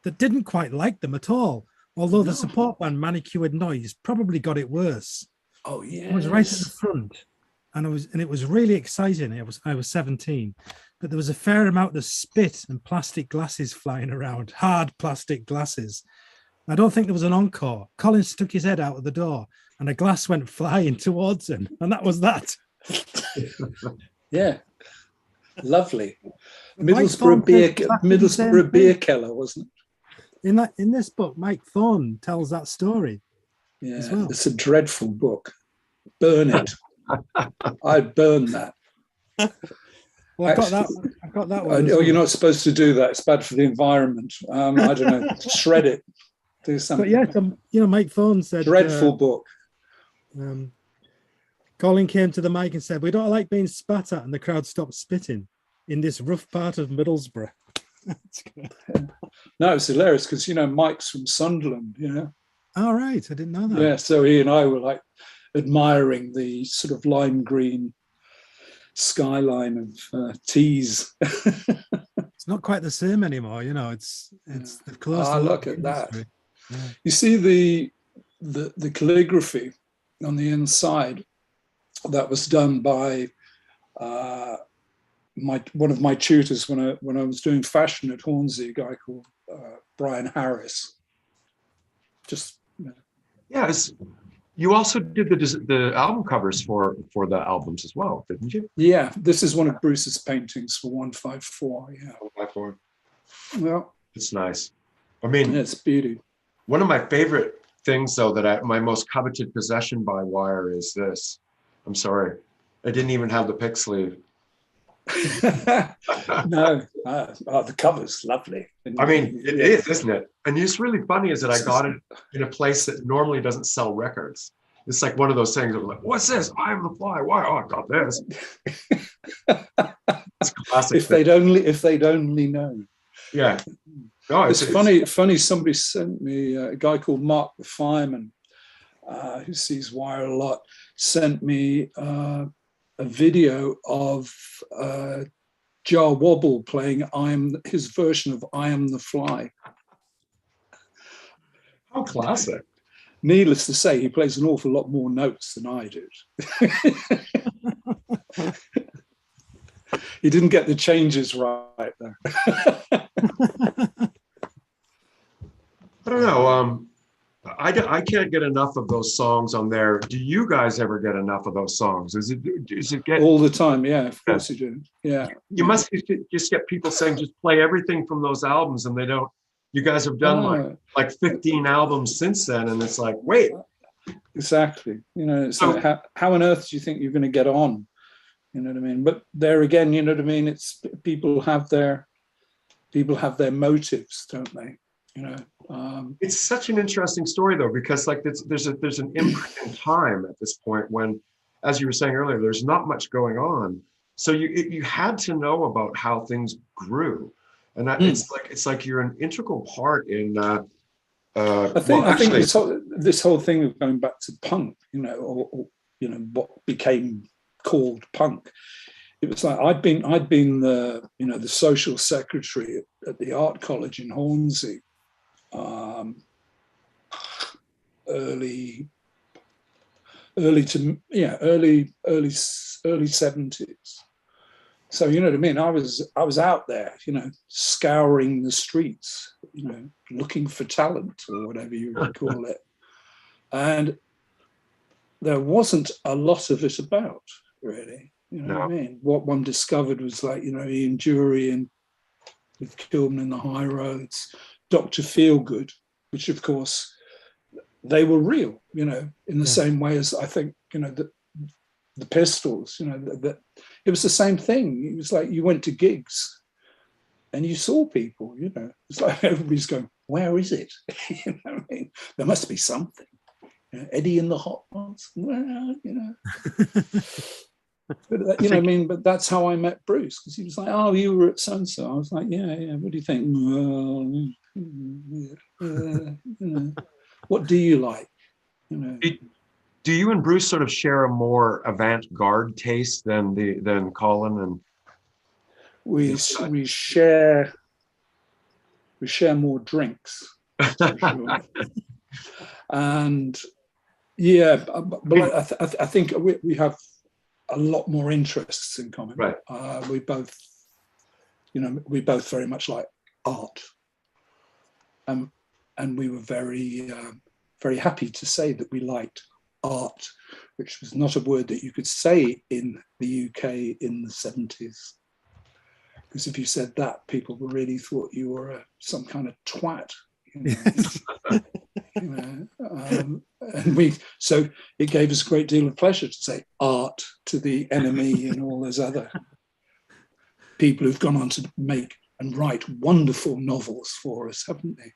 that didn't quite like them at all, although the support band Manicured Noise probably got it worse. Oh yeah, it was right at the front, and it was really exciting. I was 17, but there was a fair amount of spit and plastic glasses flying around, hard plastic glasses. I don't think there was an encore. Colin stuck his head out of the door, and a glass went flying towards him, and that was that. Yeah, lovely. Middlesbrough beer keller, wasn't it? In this book, Mike Thorne tells that story. Yeah, as well. It's a dreadful book. Burn it. I'd burn that. Well, I've got that one. You're not supposed to do that. It's bad for the environment. I don't know. Shred it. Do something. But yeah, Mike Thorne said, dreadful book. Colin came to the mic and said, "We don't like being spat at," and the crowd stopped spitting in this rough part of Middlesbrough. No, it's hilarious because Mike's from Sunderland. All right, I didn't know that. Yeah, so he and I were like admiring the sort of lime green skyline of Tees. It's not quite the same anymore, it's they've closed. Look at that. Yeah. You see the calligraphy on the inside that was done by one of my tutors when I was doing fashion at Hornsey, a guy called Brian Harris. Yes, you also did the album covers for the albums as well, didn't you? Yeah, this is one of Bruce's paintings for 154. Yeah, 154. Well, it's nice. I mean, it's beauty. One of my favorite things, though, my most coveted possession by wire is this. I'm sorry, I didn't even have the pick sleeve. No, the cover's lovely. I mean, it is, isn't it? And it's really funny is that I got it in a place that normally doesn't sell records. It's like one of those things of like, what's this? I have the fly. Why? Oh, I got this. It's Classic. if they'd only known. Yeah. No, It's funny. Somebody sent me a guy called Mark the Fireman, who sees Wire a lot. Sent me a video of Jar Wobble playing his version of "I Am the Fly." How classic. Needless to say, he plays an awful lot more notes than I do. He didn't get the changes right there. I don't know. I can't get enough of those songs on there. Do you guys ever get enough of those songs? Does it get all the time? Yeah, of course you do. Yeah, you must just get people saying just play everything from those albums, and they don't. You guys have done like 15 albums since then, and it's like, wait. Exactly. You know, it's like, how on earth do you think you're going to get on? You know what I mean? But there again, you know what I mean? It's people have their motives, don't they? You know. It's such an interesting story though, because like there's an imprint in time at this point when, as you were saying earlier, there's not much going on. So you had to know about how things grew. And it's like you're an integral part in. I think this whole thing of going back to punk, you know, or you know what became called punk. It was like I'd been the social secretary at the art college in Hornsey, early 70s. So you know what I mean. I was out there, you know, scouring the streets, you know, looking for talent or whatever you would call it, and there wasn't a lot of it about, really. You know what I mean? What one discovered was like, you know, Ian Dury and with Kilburn and the High Roads, Dr. Feelgood, which of course they were real, you know, in the same way as I think, you know, the Pistols, you know, that it was the same thing. It was like you went to gigs and you saw people, you know, it's like everybody's going, where is it? You know what I mean? There must be something. You know, Eddie and the Hot Ones, well, you know. But, you know what I mean? But that's how I met Bruce, because he was like, oh, you were at so-and-so. I was like, yeah, what do you think? Well, you know, what do you like? You know. Do you and Bruce sort of share a more avant-garde taste than Colin and? We share more drinks, for sure. And yeah, but I think we have a lot more interests in common. Right. We both very much like art, and we were very very happy to say that we liked art, which was not a word that you could say in the UK in the 70s. Because if you said that, people really thought you were some kind of twat. You know? You know, and so it gave us a great deal of pleasure to say art to the enemy and all those other people who've gone on to make and write wonderful novels for us, haven't they?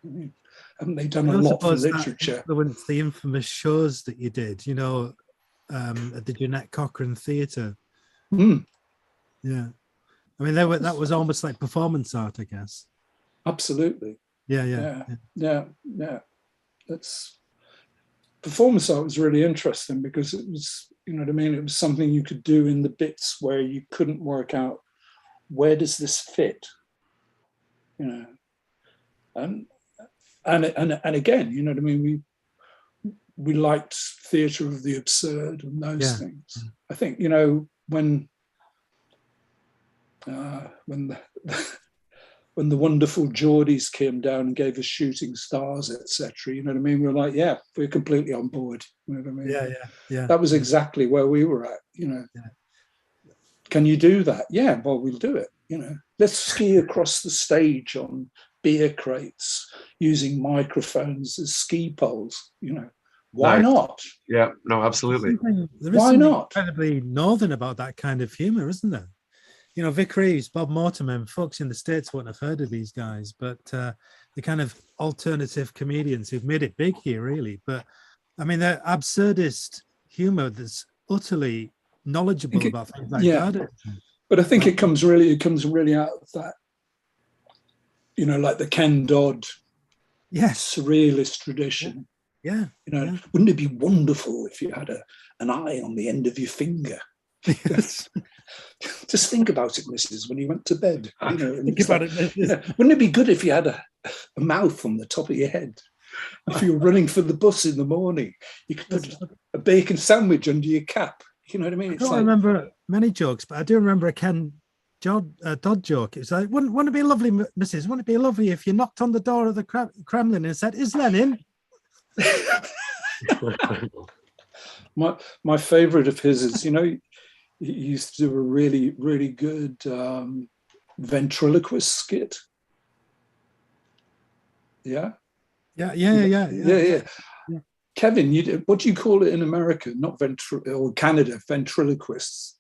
I mean, haven't they done a lot for literature? The infamous shows that you did, you know, at the Jeanette Cochran Theatre. Mm. Yeah. I mean, that was almost like performance art, I guess. Absolutely. Yeah. That's performance art was really interesting because it was, you know what I mean, it was something you could do in the bits where you couldn't work out where does this fit, you know, and again, you know what I mean, we liked theatre of the absurd and those things. I think, you know, when the wonderful Geordies came down and gave us Shooting Stars, etc., you know what I mean? We were like, yeah, we're completely on board. You know what I mean? Yeah. That was exactly where we were at, you know. Yeah. Can you do that? Yeah, well, we'll do it, you know. Let's ski across the stage on beer crates using microphones as ski poles, you know. Why not? Yeah, no, absolutely. There is something incredibly northern about that kind of humour, isn't there? You know, Vic Reeves, Bob Mortimer, folks in the States won't have heard of these guys, but the kind of alternative comedians who've made it big here, really. But I mean, they're absurdist humor that's utterly knowledgeable about things like that. But I think it comes really out of that, you know, like the Ken Dodd surrealist tradition. Yeah. You know, wouldn't it be wonderful if you had an eye on the end of your finger? Yes. Just think about it, Mrs. when you went to bed. You know, Think about it. You know, wouldn't it be good if you had a mouth on the top of your head? If you were running for the bus in the morning, you could put a bacon sandwich under your cap. You know what I mean? I don't remember many jokes, but I do remember a Ken Dodd joke. It's like, wouldn't it be lovely, Mrs. Wouldn't it be lovely if you knocked on the door of the Kremlin and said, "Is Lenin?" My favorite of his is, you know, he used to do a really, really good ventriloquist skit. Yeah. Kevin, what do you call it in America? Not or Canada, ventriloquists.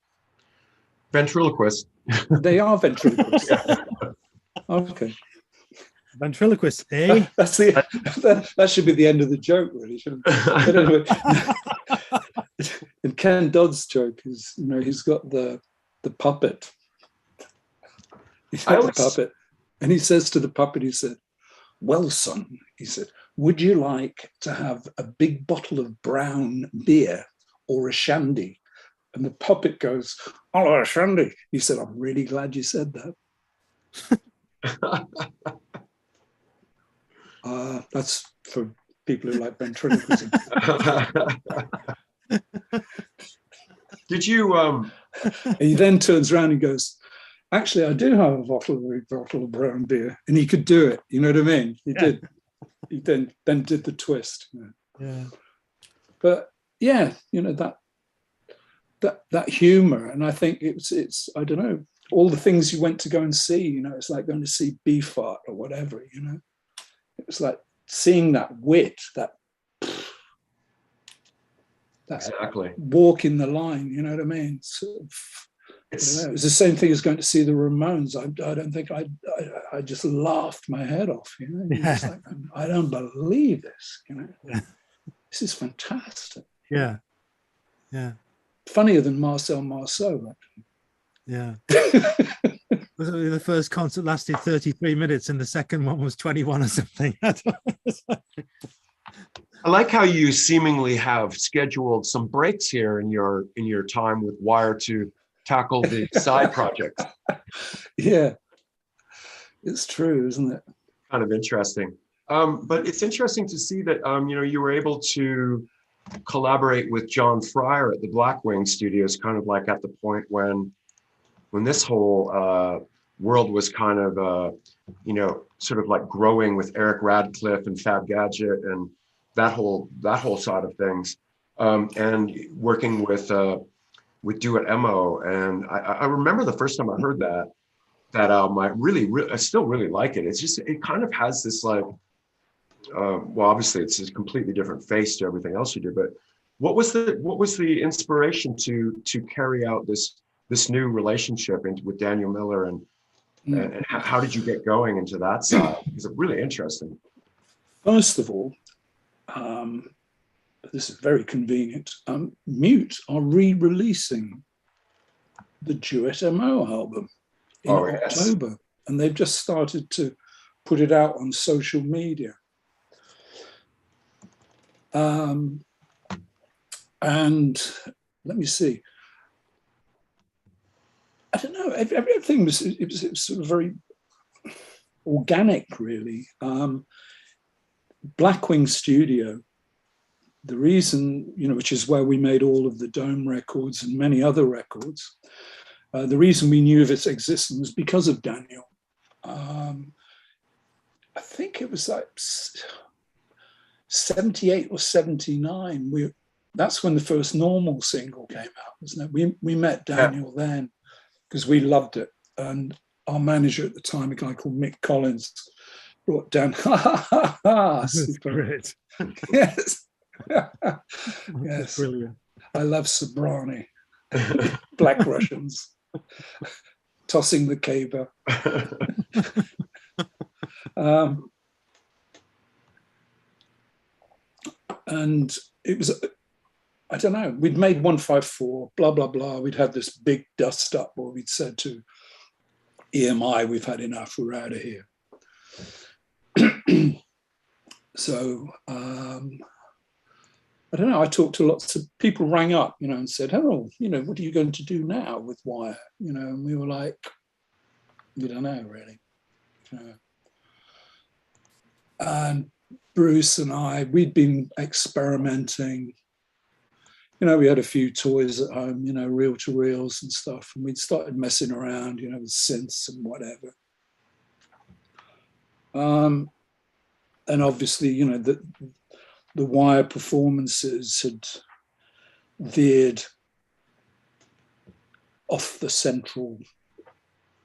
Ventriloquist. They are ventriloquists. Okay. Ventriloquist, eh? That's that should be the end of the joke, really, shouldn't it? But anyway, and Ken Dodd's joke is, you know, he's got the puppet. He's got the puppet, and he says to the puppet, he said, "Well, son," he said, "would you like to have a big bottle of brown beer or a shandy?" And the puppet goes, "Oh, a shandy." He said, "I'm really glad you said that." That's for people who like ventriloquism. Did you? And he then turns around and goes, "Actually, I do have a bottle of brown beer," and he could do it. You know what I mean? He did. He then did the twist. Yeah. But yeah, you know, that humor, and I think it's I don't know, all the things you went to go and see. You know, it's like going to see Beefheart or whatever. You know, it was like seeing that wit, that exactly walk in the line. You know what I mean? Sort of, I don't know. It was the same thing as going to see the Ramones. I don't think I just laughed my head off. You know, just like, I don't believe this. You know, this is fantastic. Yeah. Funnier than Marcel Marceau. Actually. Yeah. The first concert lasted 33 minutes, and the second one was 21 or something. I like how you seemingly have scheduled some breaks here in your time with Wire to tackle the side projects. Yeah, it's true, isn't it? Kind of interesting. But it's interesting to see that you know, you were able to collaborate with John Fryer at the Blackwing Studios, kind of like at the point when this whole world was kind of you know, sort of like growing with Eric Radcliffe and Fab Gadget and that whole side of things, and working with Duet Emmo. And I remember the first time I heard that album, I still really like it. It's just, it kind of has this like, well, obviously it's a completely different face to everything else you do, but what was the inspiration to carry out this new relationship with Daniel Miller, and how did you get going into that side? It's really interesting. First of all, this is very convenient. Mute are re-releasing the Duet Emmo album in October, and they've just started to put it out on social media. And let me see. I don't know. Everything was sort of very organic, really. Blackwing Studio, the reason, you know, which is where we made all of the Dome records and many other records, the reason we knew of its existence was because of Daniel. I think it was like 78 or 79. That's when the first Normal single came out, wasn't it? We met Daniel then because we loved it. And our manager at the time, a guy called Mick Collins, brought down, Great. Yes. Yes. Brilliant. I love Sobrani, Black Russians, tossing the caber. And it was, I don't know, we'd made 154, blah, blah, blah. We'd had this big dust up where we'd said to EMI, we've had enough, we're out of here. So, I don't know, I talked to lots of people, rang up, and said, oh, what are you going to do now with Wire? And we were like, we don't know, really. And Bruce and I, we'd been experimenting. We had a few toys at home, reel-to-reels and stuff, and we'd started messing around, with synths and whatever. And obviously, the Wire performances had veered off the central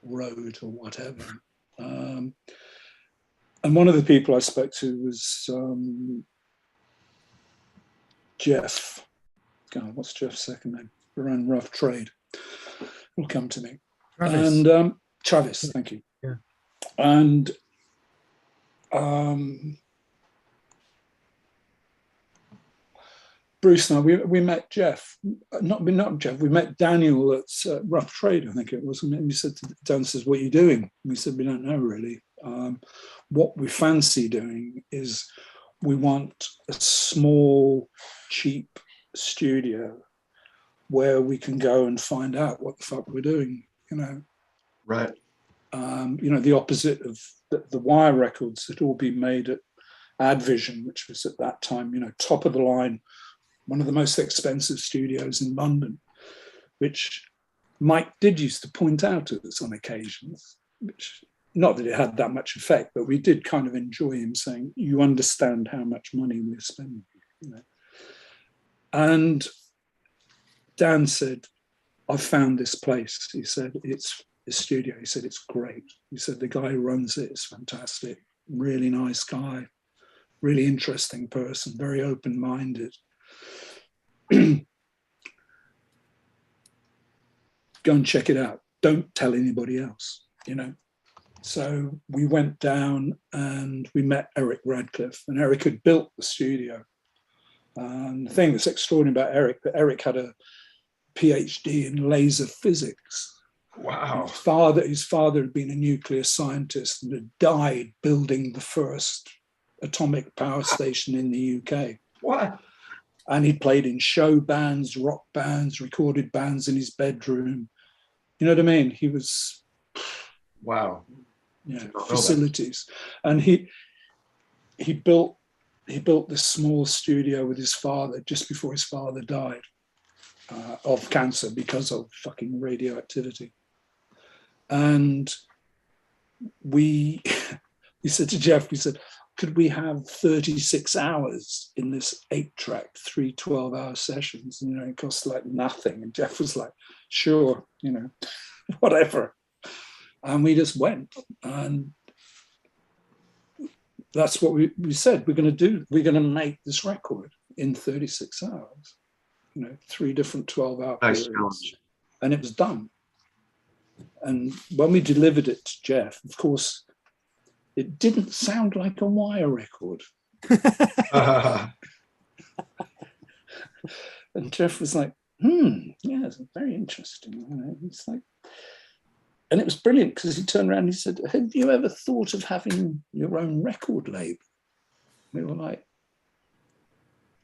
road or whatever. And one of the people I spoke to was Jeff. God, what's Jeff's second name? We're on Rough Trade. It'll come to me. Travis. And Travis, thank you. Yeah. And Bruce and I, we met Jeff, not Jeff, we met Daniel at Rough Trade, I think it was. And we said, Dan says, what are you doing? And we said, we don't know really. What we fancy doing is we want a small, cheap studio where we can go and find out what the fuck we're doing, Right. The opposite of the Wire records had all been made at Advision, which was at that time, top of the line, one of the most expensive studios in London, which Mike did used to point out to us on occasions, which, not that it had that much effect, but we did kind of enjoy him saying, you understand how much money we're spending, And Dan said, I found this place. He said, it's a studio. He said, it's great. He said, the guy who runs it is fantastic, really nice guy, really interesting person, very open-minded. Go and check it out. Don't tell anybody else, So we went down and we met Eric Radcliffe, and Eric had built the studio. And the thing that's extraordinary about Eric, that Eric had a PhD in laser physics. Wow. His father had been a nuclear scientist and had died building the first atomic power station in the UK. What? And he played in show bands, rock bands, recorded bands in his bedroom. You know what I mean? He was, wow, facilities. And he built this small studio with his father just before his father died of cancer because of fucking radioactivity. And we said to Jeff, we said, could we have 36 hours in this 8-track, 3 12-hour sessions? And, it cost like nothing. And Jeff was like, sure, whatever. And we just went. And that's what we said. We're going to do. We're going to make this record in 36 hours, 3 different 12-hour nice periods. challenge. And it was done. And when we delivered it to Jeff, of course, it didn't sound like a Wire record. And Jeff was like, yeah, it's very interesting. It's like, and it was brilliant because he turned around and he said, have you ever thought of having your own record label? We were like,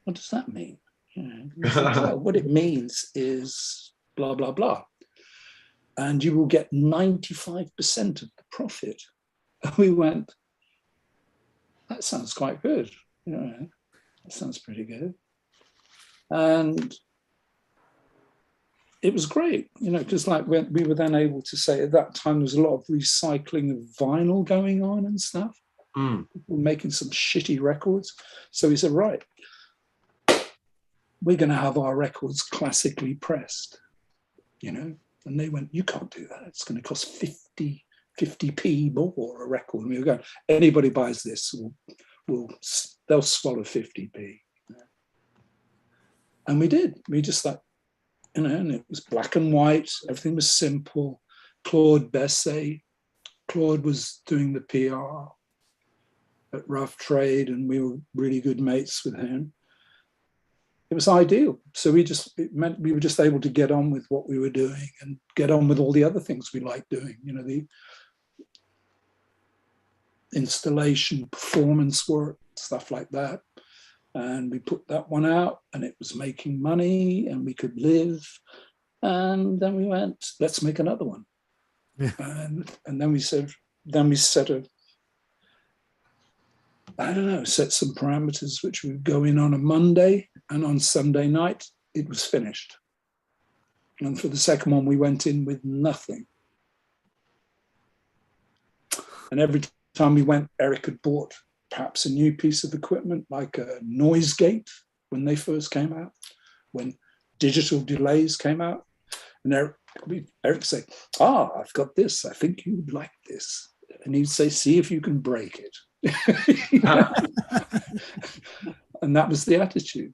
what does that mean? He said, well, what it means is blah, blah, blah. And you will get 95% of the profit. And we went, that sounds quite good. That sounds pretty good. And it was great, because like we were then able to say at that time, there was a lot of recycling of vinyl going on and stuff. People making some shitty records. So we said, right, we're going to have our records classically pressed, And they went, you can't do that. It's going to cost 50p more a record. And we were going, anybody buys this, they'll swallow 50p. And we did. We just like, and it was black and white. Everything was simple. Claude Besset. Claude was doing the PR at Rough Trade, and we were really good mates with him. was ideal. So it meant we were just able to get on with what we were doing and get on with all the other things we liked doing, you know, the installation, performance work, stuff like that. And we put that one out and it was making money and we could live. And then we went, let's make another one. Yeah. And then we set some parameters which would go in on a Monday, and on Sunday night it was finished. And for the second one, we went in with nothing. And every time we went, Eric had bought perhaps a new piece of equipment, like a noise gate when they first came out, when digital delays came out. And Eric said, I've got this. I think you would like this. And he'd say, see if you can break it. And that was the attitude.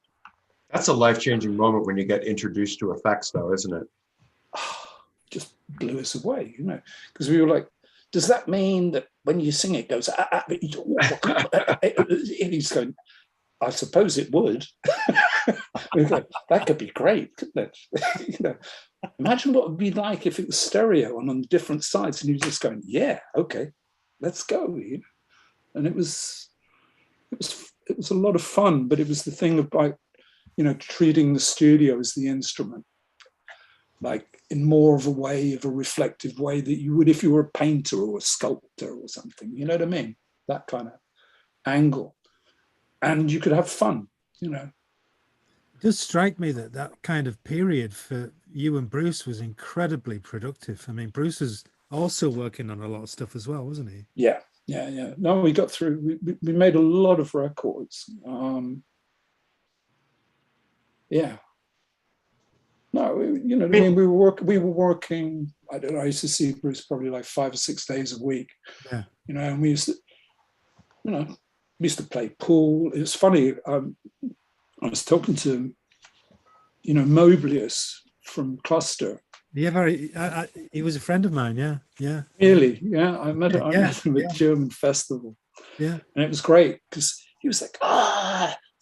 That's a life-changing moment when you get introduced to effects, though, isn't it? Just blew us away, you know, because we were like, does that mean that when you sing it goes, and he's going, I suppose it would. We go, that could be great, couldn't it? You know, imagine what it would be like if it was stereo and on different sides, and he was just going, yeah, okay, let's go. You know? And it was a lot of fun, but it was the thing about, you know, treating the studio as the instrument, like in more of a way, of a reflective way that you would if you were a painter or a sculptor or something, you know what I mean? That kind of angle. And you could have fun, you know. It does strike me that that kind of period for you and Bruce was incredibly productive. I mean, Bruce was also working on a lot of stuff as well, wasn't he? Yeah. No, we got through. We made a lot of records. Yeah. No, you know, I mean, we were working. I don't know. I used to see Bruce probably like 5 or 6 days a week. Yeah. You know, and we used to play pool. It was funny. I was talking to, you know, Moblius from Cluster. Yeah, he was a friend of mine. Yeah. Really? Yeah, I met him at a German festival. Yeah, and it was great because he was like,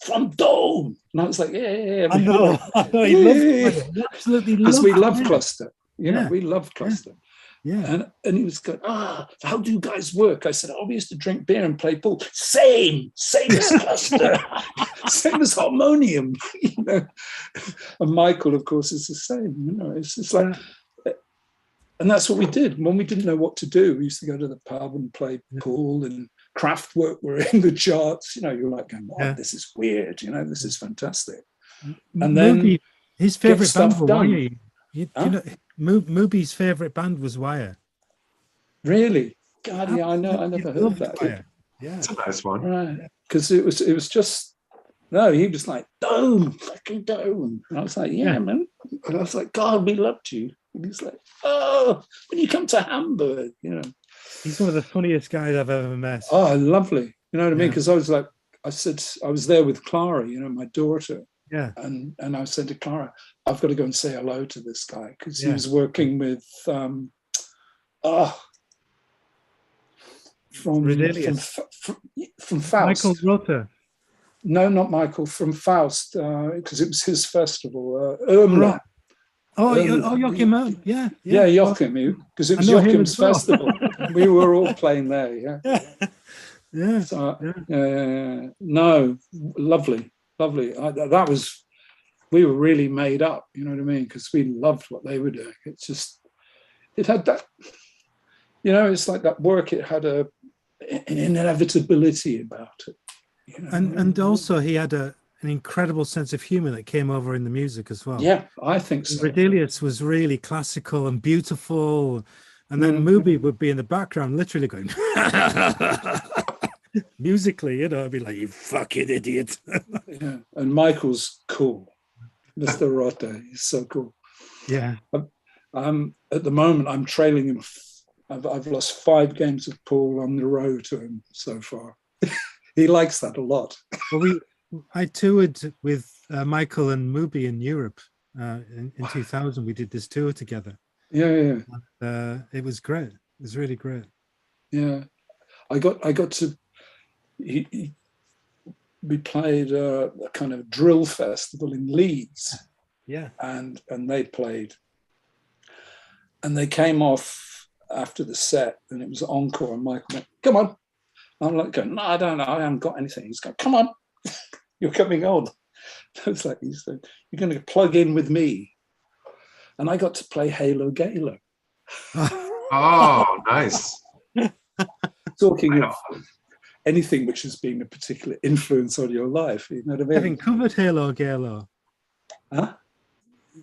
from Dome, and I was like, yeah. I know. He loved Cluster. Absolutely, because we love it. Cluster. You know, we love Cluster. Yeah. And he was going, how do you guys work? I said, we used to drink beer and play pool. Same as Cluster, same as harmonium, you know. And Michael, of course, is the same, you know. It's just like, and that's what we did. When we didn't know what to do, we used to go to the pub and play pool, and Kraftwerk were in the charts. You know, you're like going, this is weird, you know, this is fantastic. And then his favorite band was Wire. You know, Mooby's favorite band was Wire. Really? God, yeah, I know. I never heard that. Wire. Yeah, it's a nice one. Right, because it was just he was like Dome, fucking Dome, and I was like, yeah, man. And I was like, God, we loved you. And he's like, when you come to Hamburg, you know. He's one of the funniest guys I've ever met. Oh, lovely. You know what I mean? Because I was like, I said, I was there with Clara, you know, my daughter. Yeah. And I said to Clara, I've got to go and say hello to this guy because he was working with from Faust. Michael Rother. No, not Michael, from Faust, because it was his festival. Omla. Joachim. Yeah, Joachim, because it was Joachim's festival. We were all playing there, Yeah. So, no, lovely. That was, we were really made up, you know what I mean? Because we loved what they were doing. It's just, it had that, you know, it's like that work, it had an inevitability about it. You know? And also he had an incredible sense of humor that came over in the music as well. Yeah, I think so. Redelius was really classical and beautiful. And then Mooby would be in the background literally going, musically, you know, I'd be like, you fucking idiot. Yeah, and Michael's cool. Mr. Rother, he's so cool. Yeah. At the moment, I'm trailing him. I've lost 5 games of pool on the road to him so far. He likes that a lot. Well, I toured with Michael and Mooby in Europe in 2000. We did this tour together. Yeah. It was great. It was really great. Yeah, I got to. we played a kind of drill festival in Leeds. Yeah. And they played. And they came off after the set, and it was encore, and Michael went, come on. I'm like going, no, I don't know, I haven't got anything. He's going, come on, you're coming on. I was like, he said, you're going to plug in with me. And I got to play Halo Galo. Oh, nice. Talking of anything which has been a particular influence on your life, you know what I mean? Having covered Halo Galo. Huh?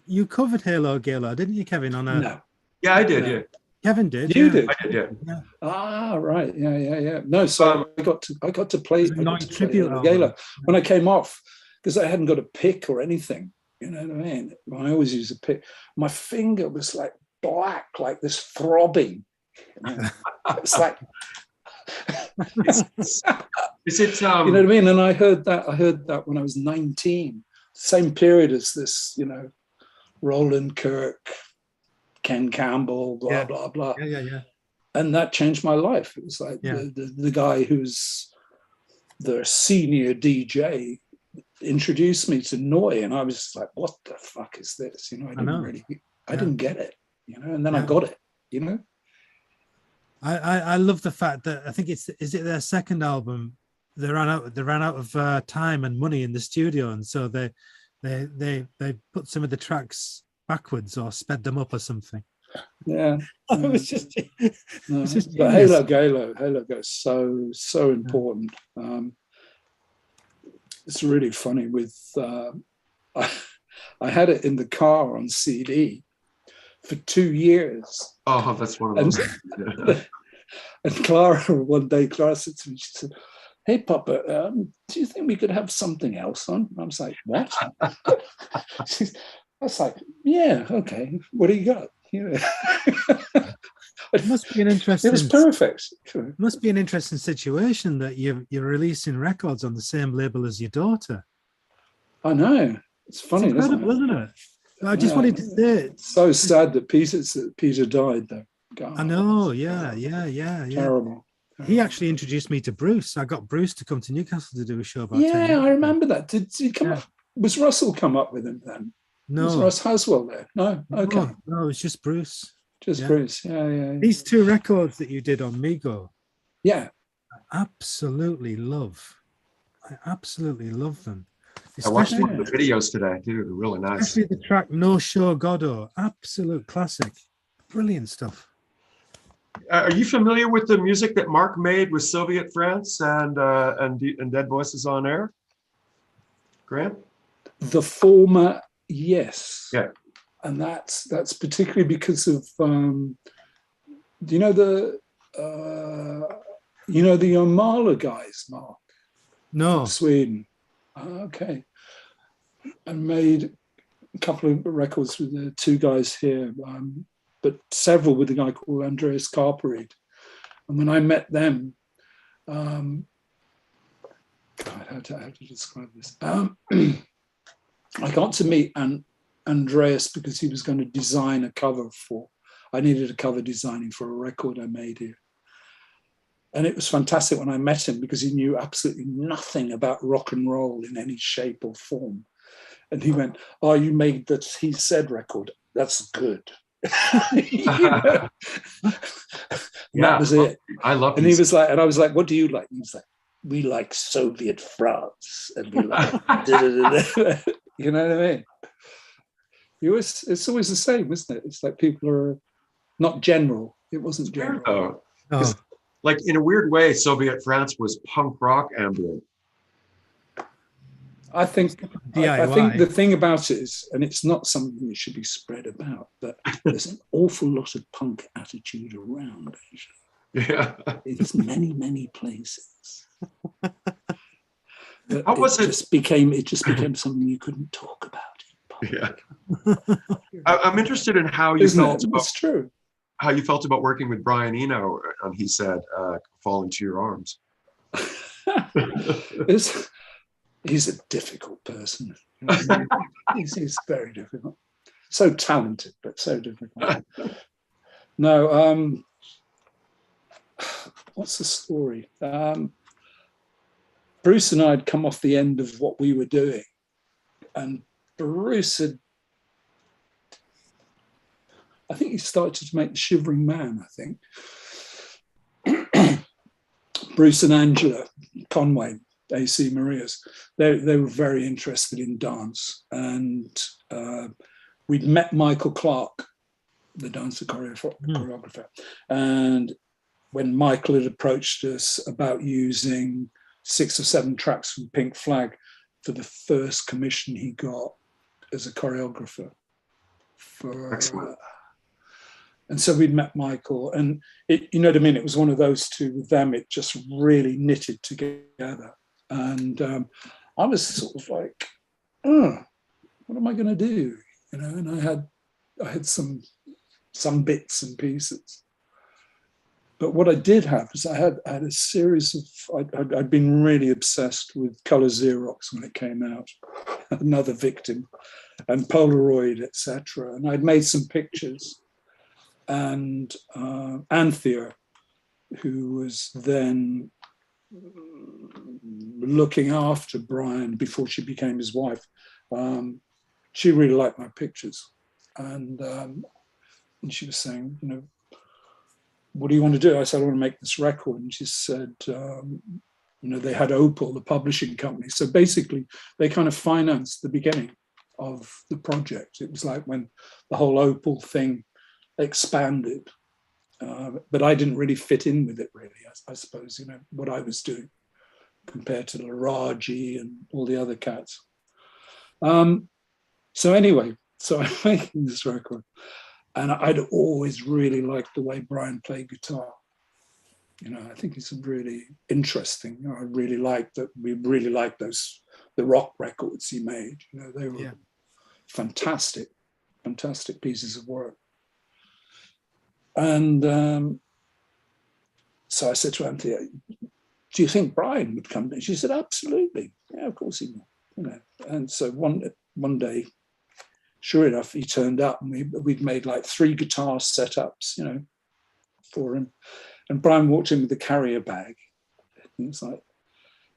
You covered Halo Galo, didn't you, Kevin? On a No. Yeah, I did. No. Yeah, Kevin did. You yeah. did. I did. Yeah. Ah, right. Yeah. No, so I got to play tribute Halo Galo when I came off, because I hadn't got a pick or anything. You know what I mean? I always use a pick. My finger was like black, like this throbbing. You know? It's like, Is it? you know what I mean? And I heard that when I was 19, same period as this, you know, Roland Kirk, Ken Campbell, blah blah blah. Yeah. And that changed my life. It was like the guy who's the senior DJ introduced me to Noi, and I was just like, what the fuck is this? You know, I didn't get it, you know, and then I got it, you know. I love the fact that I think is it their second album, they ran out of time and money in the studio, and so they put some of the tracks backwards or sped them up or something. Yeah. It was just but Halo Galo is so important. It's really funny with I had it in the car on CD for 2 years. Oh, that's one of those. And Clara said to me, she said, hey, Papa, do you think we could have something else on? I was like, what? I was like, yeah, okay. What do you got? You know. It must be an interesting. It was perfect. It must be an interesting situation that you're releasing records on the same label as your daughter. I know. It's funny, isn't it? I just wanted to say it's so sad that Peter died, though. God, I know. Yeah. Terrible. He actually introduced me to Bruce. I got Bruce to come to Newcastle to do a show about. Yeah, I remember that. Did he come up? Was Russell come up with him then? No. Was Russ Haswell there? No. Okay. No, it was just Bruce. Bruce. Yeah. These 2 records that you did on Migo. Yeah. I absolutely love them. I watched the videos today, too. They're really nice. Especially the track No Show Goddo. Absolute classic. Brilliant stuff. Are you familiar with the music that Mark made with Soviet France and Dead Voices on Air? Graham? The former, yes. Yeah. And that's particularly because of you know the Omala guys, Mark? No. From Sweden. Okay. I made a couple of records with the 2 guys here, but several with a guy called Andreas Karperid. And when I met them, God, how to describe this? I got to meet Andreas because he was going to design a cover I needed a cover designing for a record I made here. And it was fantastic when I met him because he knew absolutely nothing about rock and roll in any shape or form. And he went, oh, you made that He Said record. That's good. That was it. I love it. And he was like, and I was like, what do you like? And he was like, we like Soviet France. And we like, you know what I mean? It's always the same, isn't it? It's like people are not general. It wasn't general. No. Like in a weird way, Soviet France was punk rock ambient. I think the thing about it is, and it's not something that should be spread about, but there's an awful lot of punk attitude around Asia. Yeah. It's many places. But How was it? It just became something you couldn't talk about in public. Yeah. I'm interested in how you felt about. It's true. How you felt about working with Brian Eno on He Said, Fall Into Your Arms. He's a difficult person. He's very difficult. So talented, but so difficult. No, what's the story? Bruce and I had come off the end of what we were doing, and Bruce had, I think he started to make The Shivering Man, I think. Bruce and Angela Conway, AC Marias, they were very interested in dance. And we'd met Michael Clark, the dancer choreographer. And when Michael had approached us about using 6 or 7 tracks from Pink Flag for the first commission he got as a choreographer. Excellent. And so we'd met Michael, and you know what I mean? It was one of those two with them. It just really knitted together. And I was sort of like, oh, what am I going to do? You know, and I had some bits and pieces. But what I did have is I had a series of, I'd been really obsessed with Color Xerox when it came out, Another Victim, and Polaroid, etc. And I'd made some pictures. And Anthea, who was then looking after Brian before she became his wife, she really liked my pictures. And she was saying, you know, what do you want to do? I said, I want to make this record. And she said, you know, they had Opal, the publishing company. So basically, they kind of financed the beginning of the project. It was like when the whole Opal thing expanded, but I didn't really fit in with it, really, I suppose, you know, what I was doing compared to Laraji and all the other cats. So anyway, so I'm making this record, and I'd always really liked the way Brian played guitar. You know, I think he's really interesting. You know, I really liked that. We really liked the rock records he made. You know, they were fantastic pieces of work. And so I said to Anthea, do you think Brian would come? And she said, absolutely. Yeah, of course he will. You know. And so one day, sure enough, he turned up, and we'd made like 3 guitar setups, you know, for him. And Brian walked in with the carrier bag. And it's like,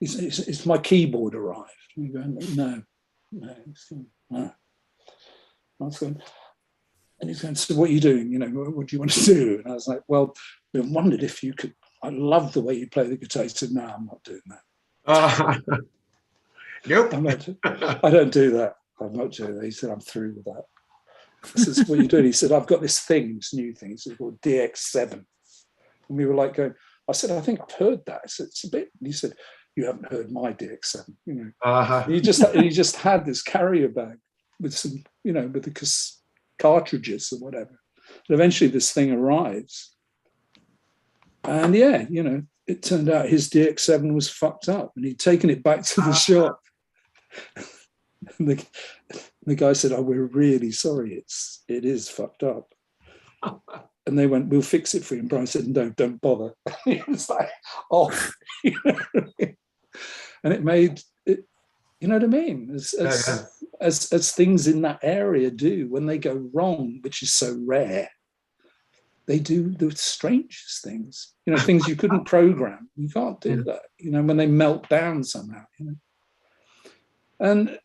it's my keyboard arrived. And we go, no. I was going, and he's going, so what are you doing? You know, what do you want to do? And I was like, well, we wondered if you could, I love the way you play the guitar. He said, no, I'm not doing that. Nope. I don't do that. I'm not doing that. He said, I'm through with that. I said, what are you doing? He said, I've got this thing, this new thing. It's called DX7. And we were like going, I said, I think I've heard that. I said, it's a bit. And he said, you haven't heard my DX7, you know. And he just had this carrier bag with some, you know, with the cartridges or whatever. And eventually this thing arrives. And yeah, you know, it turned out his DX7 was fucked up, and he'd taken it back to the shop. And the guy said, oh, we're really sorry. It is fucked up. And they went, we'll fix it for you. And Brian said, no, don't bother. He was like, oh, you know what I mean? And it made it, you know what I mean? As things in that area do, when they go wrong, which is so rare, they do the strangest things, you know, things you couldn't program. You can't do that, you know, when they melt down somehow, you know. And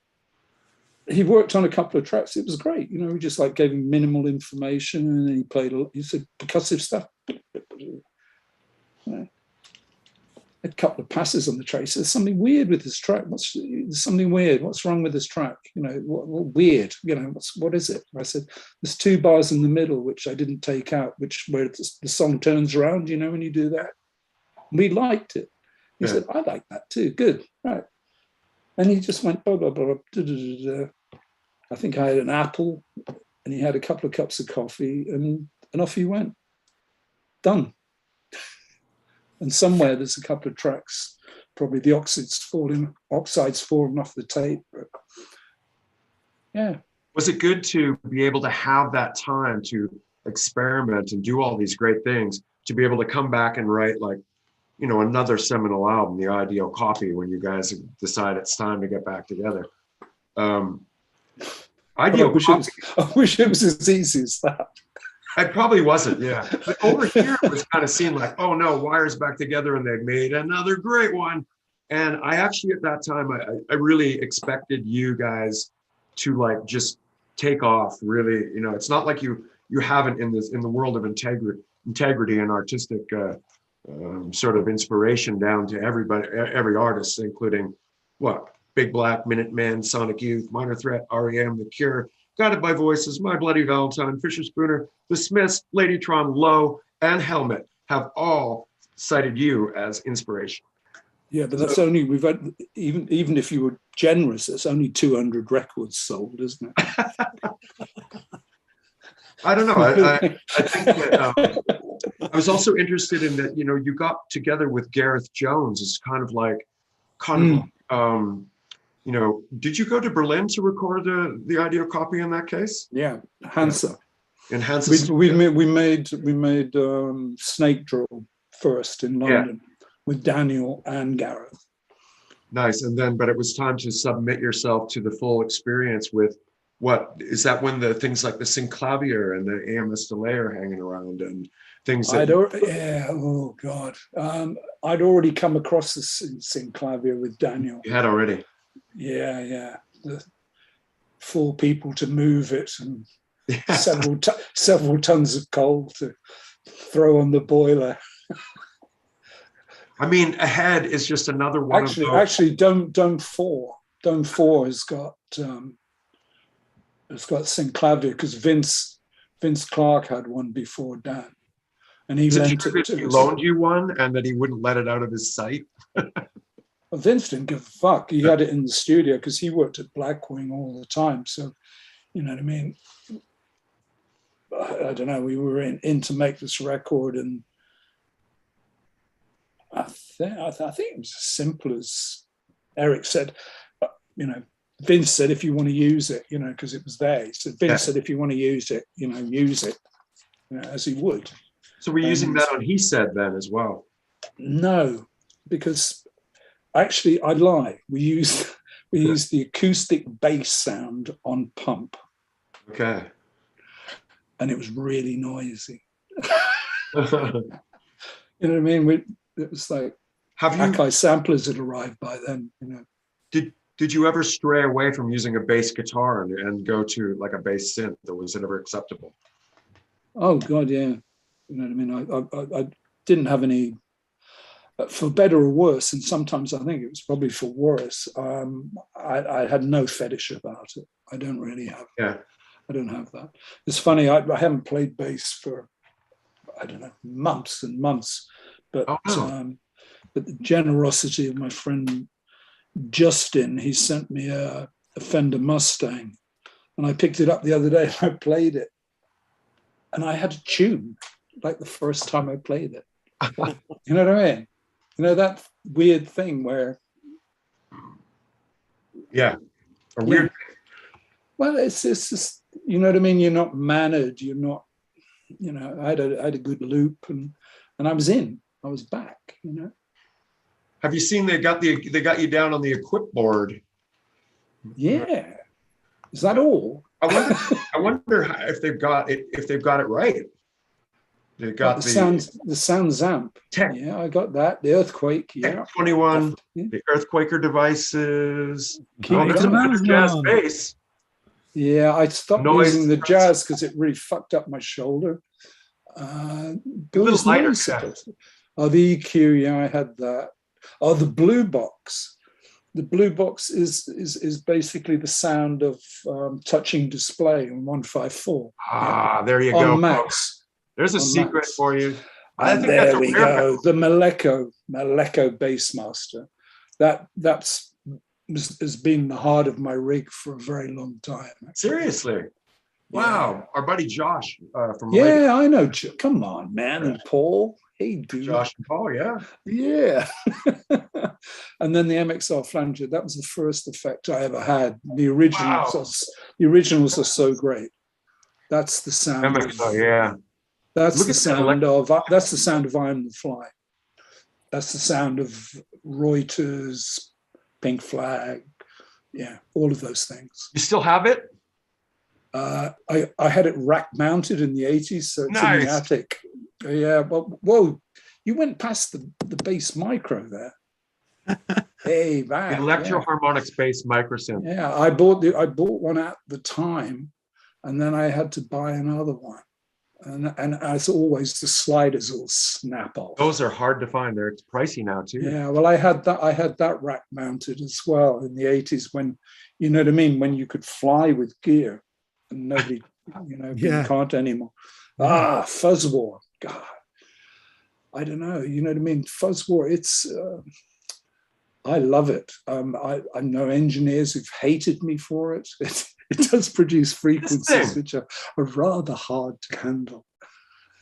he worked on a couple of tracks. It was great. You know, we just like gave him minimal information, and then he played, he said percussive stuff. You know, a couple of passes on the track. There's something weird with this track. There's something weird. What's wrong with this track? You know, what weird? You know, what is it? I said, there's 2 bars in the middle which I didn't take out, where the song turns around. You know, when you do that, we liked it. He said, I like that too. Good, right? And he just went blah blah blah. I think I had an apple, and he had a couple of cups of coffee, and off he went. Done. And somewhere there's a couple of tracks, probably the oxides falling off the tape. But yeah. Was it good to be able to have that time to experiment and do all these great things, to be able to come back and write, like, you know, another seminal album, The Ideal Copy, when you guys decide it's time to get back together? I wish it was as easy as that. It probably wasn't, yeah. But over here, it was kind of seemed like, oh no, Wire's back together, and they'd made another great one. And I actually, at that time, I really expected you guys to like just take off. Really, you know, it's not like you haven't in the world of integrity and artistic sort of inspiration down to everybody, every artist, including what Big Black, Minutemen, Sonic Youth, Minor Threat, REM, The Cure, Guided by Voices, My Bloody Valentine, Fisher Spooner, The Smiths, Ladytron, Low, and Helmet have all cited you as inspiration. Yeah, but that's only, we've had, even if you were generous, it's only 200 records sold, isn't it? I don't know. I think that I was also interested in that, you know, you got together with Gareth Jones. It's kind of you know, did you go to Berlin to record the audio copy in that case? Yeah, Hansa. In Hansa. We made Snake Drill first in London with Daniel and Gareth. Nice. And then, but it was time to submit yourself to the full experience with what is that when the things like the synclavier and the AMS delay are hanging around and things that oh God. I'd already come across the synclavier with Daniel. You had already. Yeah. The 4 people to move it and several tons of coal to throw on the boiler. I mean, Ahead is just another one of those. Actually, Dome 4 has got synclavier because Vince Clarke had one before Dan, and he lent it to he us. Loaned you one, and that he wouldn't let it out of his sight. Well, Vince didn't give a fuck. He had it in the studio because he worked at Blackwing all the time. So, you know what I mean? I don't know. We were in to make this record, and I think it was as simple as Eric said. You know, Vince said, if you want to use it, you know, because it was there. He said, Vince said, if you want to use it, you know, use it, you know, as he would. So we're using that on He Said then as well? No, because actually I lie. We used the acoustic bass sound on Pump. Okay. And it was really noisy. You know what I mean? It was like Akai samplers had arrived by then, you know. Did you ever stray away from using a bass guitar and go to like a bass synth, or was it ever acceptable? Oh God, yeah. You know what I mean? I didn't have any, for better or worse, and sometimes I think it was probably for worse. I had no fetish about it. I don't really have. Yeah. I don't have that. It's funny. I haven't played bass for, I don't know, months and months. But but the generosity of my friend Justin, he sent me a Fender Mustang, and I picked it up the other day and I played it, and I had a tune like the first time I played it. You know what I mean? You know, that weird thing where weird. Well, it's just, you know what I mean? You're not mannered, you're not, you know, I had a good loop, and I was back, you know. Have you seen they got you down on the Equip board? Yeah. Is that all? I wonder if they've got it right. They got the sound zamp. Tech. Yeah, I got that. The Earthquake. Yeah. 21. Yeah. The Earthquaker devices. The jazz bass. Yeah, I stopped using the jazz because it really fucked up my shoulder. Bill's lighter noise. Oh, the EQ. Yeah, I had that. Oh, the Blue Box. The Blue Box is basically the sound of touching display on 154. Ah, there you go, Max. Folks. There's a secret Max. For you. I think there we go. The Maleko Bassmaster. Has been the heart of my rig for a very long time. Seriously. Wow. Yeah. Our buddy Josh from Yeah, I know. Come on, man. And Paul. Hey, dude. Josh and Paul, yeah. Yeah. And then the MXR flanger. That was the first effect I ever had. The originals are so great. That's the sound. MXR, yeah. That's the sound of I Am the Fly. That's the sound of Reuters, Pink Flag, yeah, all of those things. You still have it? I had it rack mounted in the 80s, so it's in the attic. Yeah, well, whoa, you went past the bass micro there. Hey, that. Electro-harmonics-based microsynth. Yeah, I bought one at the time, and then I had to buy another one. And as always, the sliders will snap off. Those are hard to find. They're pricey now too. Yeah, well, I had that rack mounted as well in the 80s when, you know what I mean, when you could fly with gear and nobody, you can't anymore. Fuzz War. God, I don't know. You know what I mean? Fuzz War. It's. I love it. I know engineers who've hated me for it. It does produce frequencies which are rather hard to handle.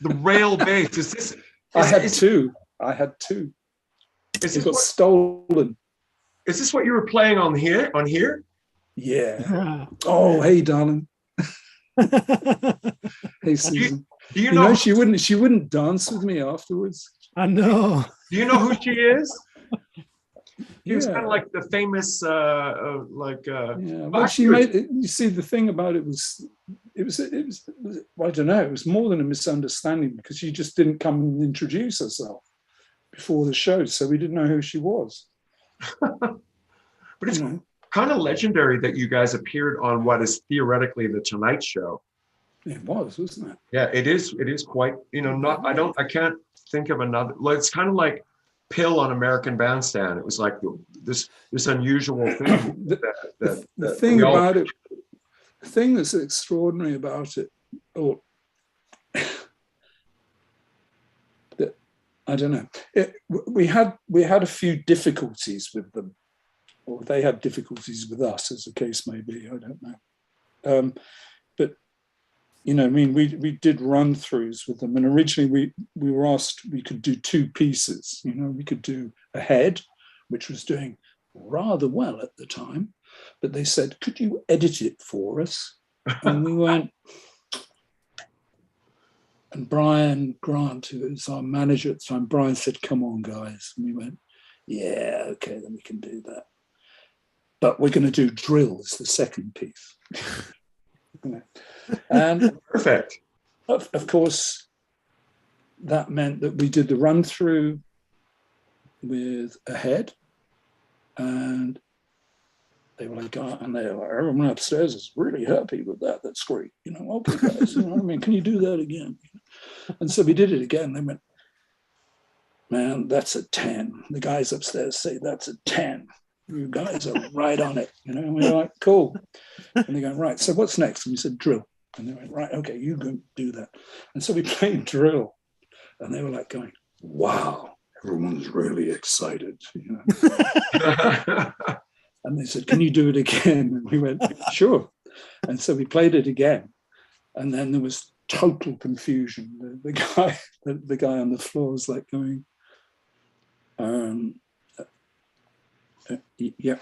The rail bass, is this? I had two. It got stolen. Is this what you were playing on here? Yeah. Oh, hey, darling. Hey, Susan. Do you know she wouldn't dance with me afterwards? I know. Do you know who she is? He was kind of like the famous, Well, she made. You see, the thing about it was, I don't know. It was more than a misunderstanding because she just didn't come and introduce herself before the show, so we didn't know who she was. But it's kind of legendary that you guys appeared on what is theoretically the Tonight Show. It was, wasn't it? Yeah, it is. It is quite. I can't think of another. Well, it's kind of like Pill on American Bandstand. It was like this unusual thing. The thing about it, the thing that's extraordinary about it, or I don't know. We had a few difficulties with them, or they had difficulties with us, as the case may be. I don't know. But we did run throughs with them, and originally we were asked we could do two pieces. We could do a head, which was doing rather well at the time, but they said, "Could you edit it for us?" And we went. And Brian Grant, who was our manager at the time, Brian said, "Come on, guys." And we went, "Yeah, okay, then we can do that. But we're going to do drill as the second piece." And perfect. Of course, that meant that we did the run through with a head, and they were like, everyone upstairs is really happy with that. That's great. Okay, guys, can you do that again? And so we did it again. They went, "Man, that's a 10. The guys upstairs say that's a 10. You guys are right on it." And we were like, "Cool." And they go, "Right, so what's next?" And we said, "Drill." And they went, "Right, okay, you go do that." And so we played drill. And they were like going, "Wow, everyone's really excited." And they said, "Can you do it again?" And we went, "Sure." And so we played it again. And then there was total confusion. The guy on the floor was like going, "Yeah,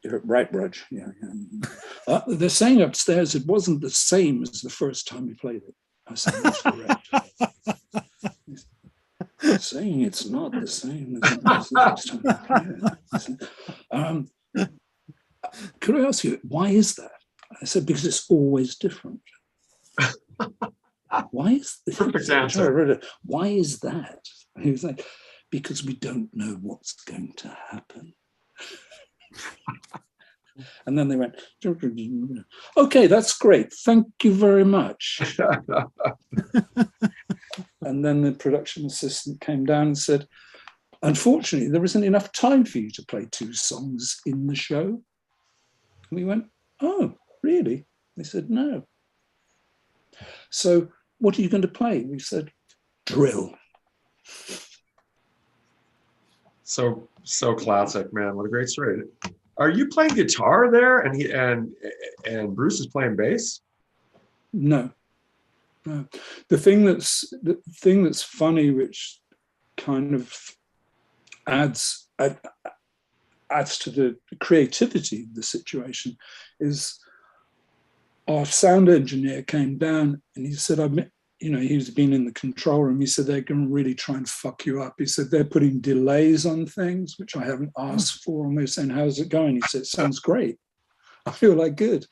you're right, Rudge. Yeah. They're saying upstairs it wasn't the same as the first time we played it." I said, "That's correct." Saying it's not the same as the first time we played it. Could I ask you, why is that? I said, "Because it's always different." Why is this? Perfect answer. Why is that? And he was like, "Because we don't know what's going to happen." And then they went, "Okay, that's great. Thank you very much." And then the production assistant came down and said, "Unfortunately, there isn't enough time for you to play 2 songs in the show." And we went, "Oh, really?" They said, "No." "So what are you going to play?" We said, "Drill." So classic, man. What a great story. Are you playing guitar there, and Bruce is playing bass? No. The thing that's funny, which kind of adds to the creativity of the situation, is our sound engineer came down and he said, he's been in the control room. He said, "They're going to really try and fuck you up." He said, "They're putting delays on things, which I haven't asked for." And we're saying, "How's it going?" He said, "Sounds great." I feel like good.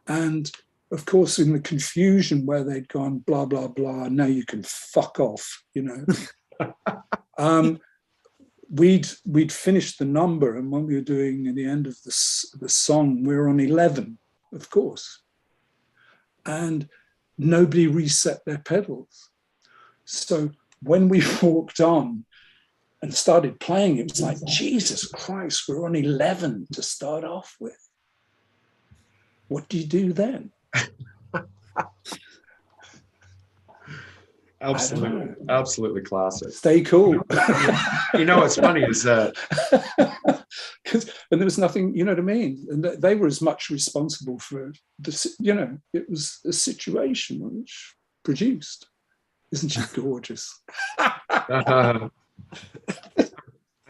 And of course, in the confusion where they'd gone, blah, blah, blah, now you can fuck off, we'd finished the number, and when we were doing at the end of the song, we were on 11, of course, and nobody reset their pedals. So when we walked on and started playing, it was like, Jesus Christ, we're on 11 to start off with. What do you do then? Absolutely classic. Stay cool. You know what's funny is that and there was nothing, you know what I mean? And they were as much responsible for the, you know, it was a situation which produced. Isn't she gorgeous? I'm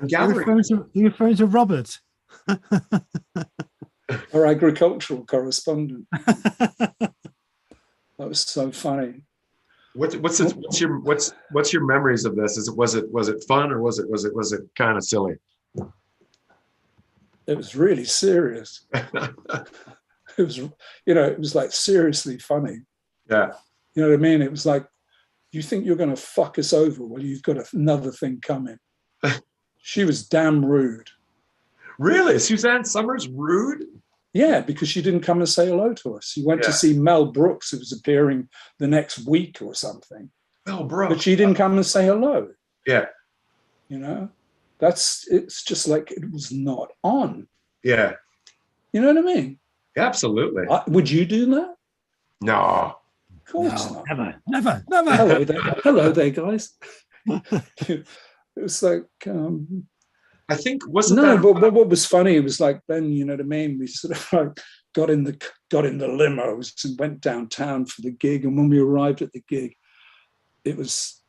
gathering. Are you referring to Robert? Our agricultural correspondent. That was so funny. What's your memories of this? Was it fun, or was it kind of silly? It was really serious. It was, you know, it was like seriously funny. Yeah. You know what I mean? It was like, you think you're going to fuck us over? Well, you've got another thing coming. She was damn rude. Really? Suzanne Summers rude? Yeah, because she didn't come and say hello to us. She went to see Mel Brooks, who was appearing the next week or something. Mel Brooks. But she didn't come and say hello. Yeah. You know, it's just like it was not on. Yeah. You know what I mean? Absolutely. Would you do that? No. Of course not. Never. Hello there, guys. It was like, I think wasn't no, that but what was funny, it was like then, you know what I mean, we sort of like got in the limos and went downtown for the gig, and when we arrived at the gig, it was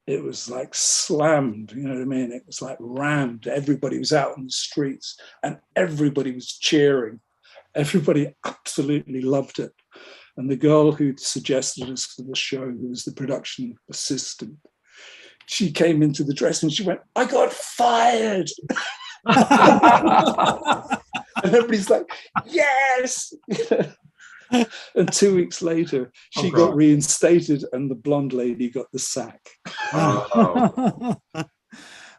like slammed, you know what I mean? It was like rammed. Everybody was out on the streets and everybody was cheering. Everybody absolutely loved it. And the girl who'd suggested us for the show, who was the production assistant, she came into the dressing and she went, "I got fired." And everybody's like, "Yes." And 2 weeks later, she got reinstated and the blonde lady got the sack. Oh.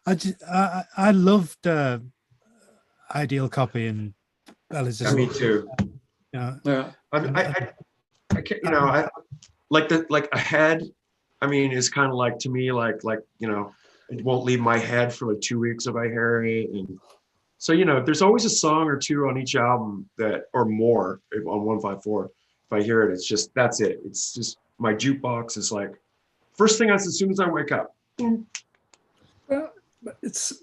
I loved Ideal Copy and Bella's. Yeah, me too. Yeah. I can't, you know, I like Ahead. I mean, it's kind of like, to me, like you know, it won't leave my head for like 2 weeks if I hear it. And so, you know, there's always a song or two on each album that, or more on 154. If I hear it, it's just, that's it. It's just my jukebox is like first thing as soon as I wake up. Well, it's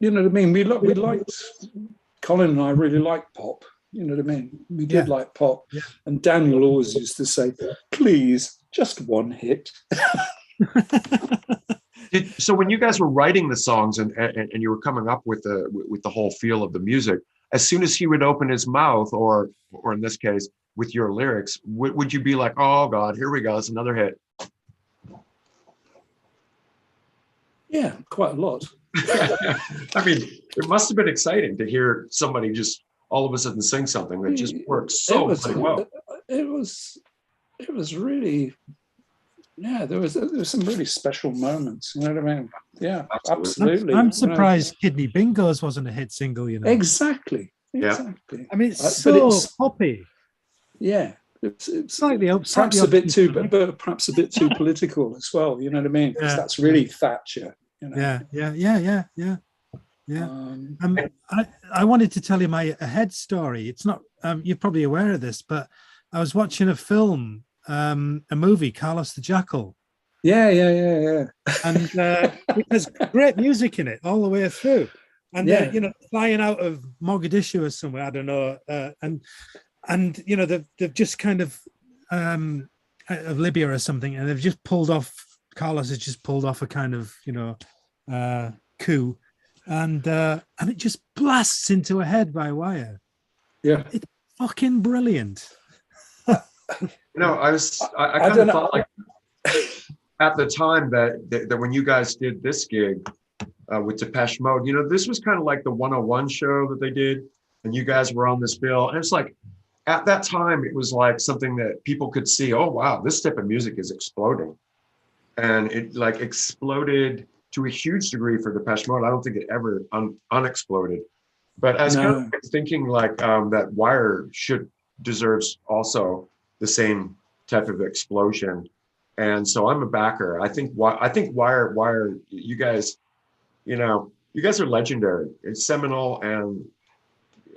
you know what I mean. We liked, Colin and I really liked pop. You know what I mean? We did like pop. Yeah. And Daniel always used to say, "Please, just one hit." So when you guys were writing the songs and you were coming up with the whole feel of the music, as soon as he would open his mouth, or in this case with your lyrics, would you be like, "Oh God, here we go, it's another hit"? Yeah, quite a lot. I mean, it must have been exciting to hear somebody just all of a sudden sing something that just works so well. It was really, yeah, there was some really special moments. You know what I mean? Yeah, absolutely. I'm surprised Kidney Bingos wasn't a hit single, you know. Exactly. Yeah. I mean, it's so poppy. Yeah. It's slightly perhaps a bit too, but perhaps a bit too political as well. You know what I mean? Because that's really Thatcher. You know? Yeah. I wanted to tell you my Ahead story. It's not, you're probably aware of this, but I was watching a film, a movie, Carlos the Jackal. Yeah. And it has great music in it all the way through. And they're, you know, flying out of Mogadishu or somewhere, I don't know. And you know, they've just kind of Libya or something, and they've just pulled off, Carlos has just pulled off a kind of, you know, coup. And it just blasts into Ahead by Wire. Yeah. It's fucking brilliant. You know, I kind of thought like at the time that when you guys did this gig with Depeche Mode, you know, this was kind of like the 101 show that they did, and you guys were on this bill. And it's like, at that time, it was like something that people could see, oh, wow, this type of music is exploding. And it like exploded to a huge degree for Depeche Mode. I don't think it ever unexploded. But as kind of thinking like that Wire deserves also the same type of explosion. And so I'm a backer. I think Wire, you guys are legendary. It's seminal, and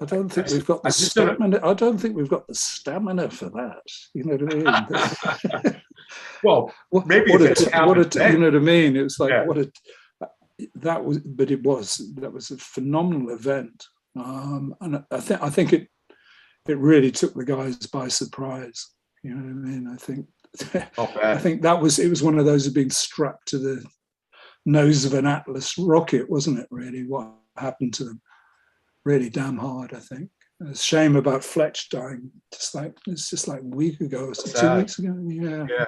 I don't think we've got the stamina. I don't think we've got the stamina for that. You know what I mean? Well, maybe you know what I mean? It was like that was a phenomenal event, and I think it really took the guys by surprise. You know what I mean? I think it was one of those of being strapped to the nose of an Atlas rocket, wasn't it? Really, what happened to them? Really damn hard, I think. It's a shame about Fletch dying. It's just like a week ago or 2 weeks ago. Yeah.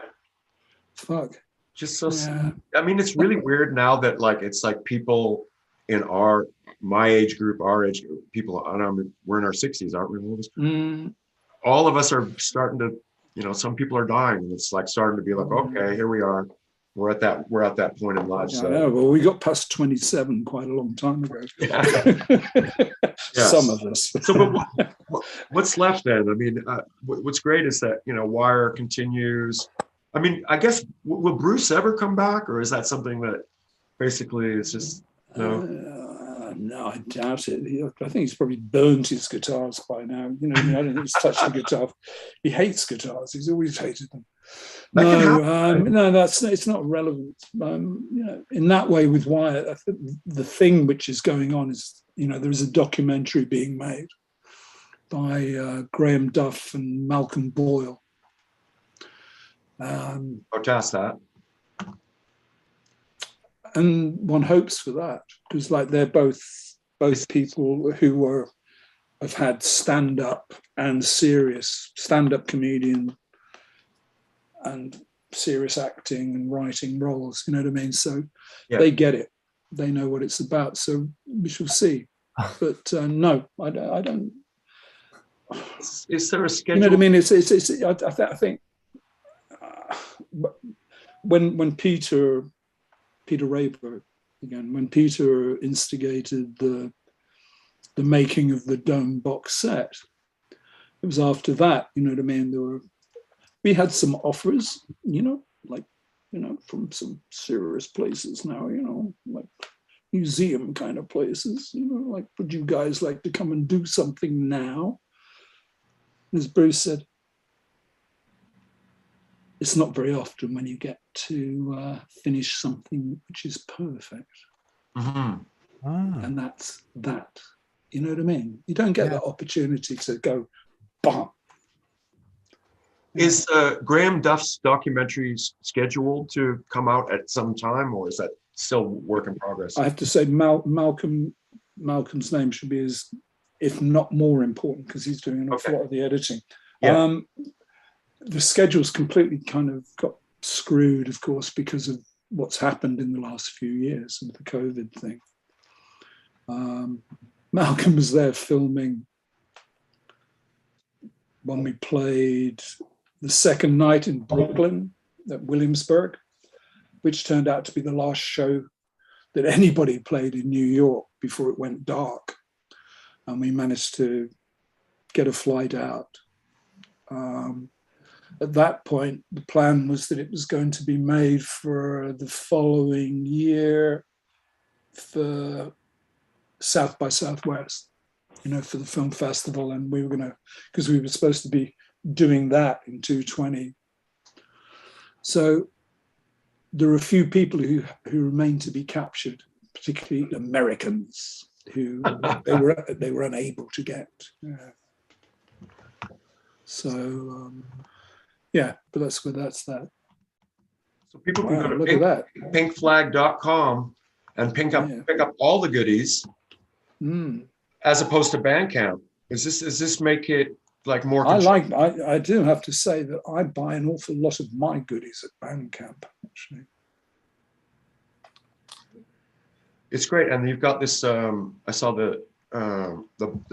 Fuck. Just so. Yeah. I mean, it's really weird now that it's like people in my age group, our age group, people. We're in our 60s, aren't we? All of us are starting to. Some people are dying, and it's like starting to be like, okay, here we are. We're at that point in life. So. I know. Well, we got past 27 quite a long time ago. Some of us. So, what's left then? I mean, what's great is that Wire continues. I mean, I guess will Bruce ever come back, or is that something that basically is just no? No, I doubt it. I think he's probably burnt his guitars by now. I don't think he's touched the guitar. He hates guitars. He's always hated them. It's not relevant. In that way with Wyatt, I think the thing which is going on is, there is a documentary being made by Graham Duff and Malcolm Boyle. Protest that. And one hopes for that, because they're both people who have had stand-up and serious stand-up comedian and serious acting and writing roles, you know what I mean? So they get it. They know what it's about. So we shall see. But no, I don't. Is there a schedule? You know what I mean? I think when Peter Rayburn, again, when Peter instigated the making of the Dome box set, it was after that, you know what I mean? We had some offers, from some serious places now, like museum kind of places, would you guys like to come and do something now? As Bruce said, it's not very often when you get to finish something which is perfect. And that's that. You know what I mean? You don't get that opportunity to go, bam. Is Graham Duff's documentary scheduled to come out at some time, or is that still work in progress? I have to say Malcolm's name should be if not more important, because he's doing an awful lot of the editing. Yeah. The schedule's completely kind of got screwed, of course, because of what's happened in the last few years and the COVID thing. Malcolm was there filming when we played the second night in Brooklyn at Williamsburg, which turned out to be the last show that anybody played in New York before it went dark. And we managed to get a flight out. At that point, the plan was that it was going to be made for the following year for South by Southwest, for the film festival. And we were because we were supposed to be doing that in 220. So there are a few people who remain to be captured, particularly Americans, who they were unable to get. So but that's that. So people can go to pinkflag.com and pick up all the goodies, as opposed to Bandcamp. Does this make it like more? I do have to say that I buy an awful lot of my goodies at Bandcamp, actually. It's great, and you've got this. I saw the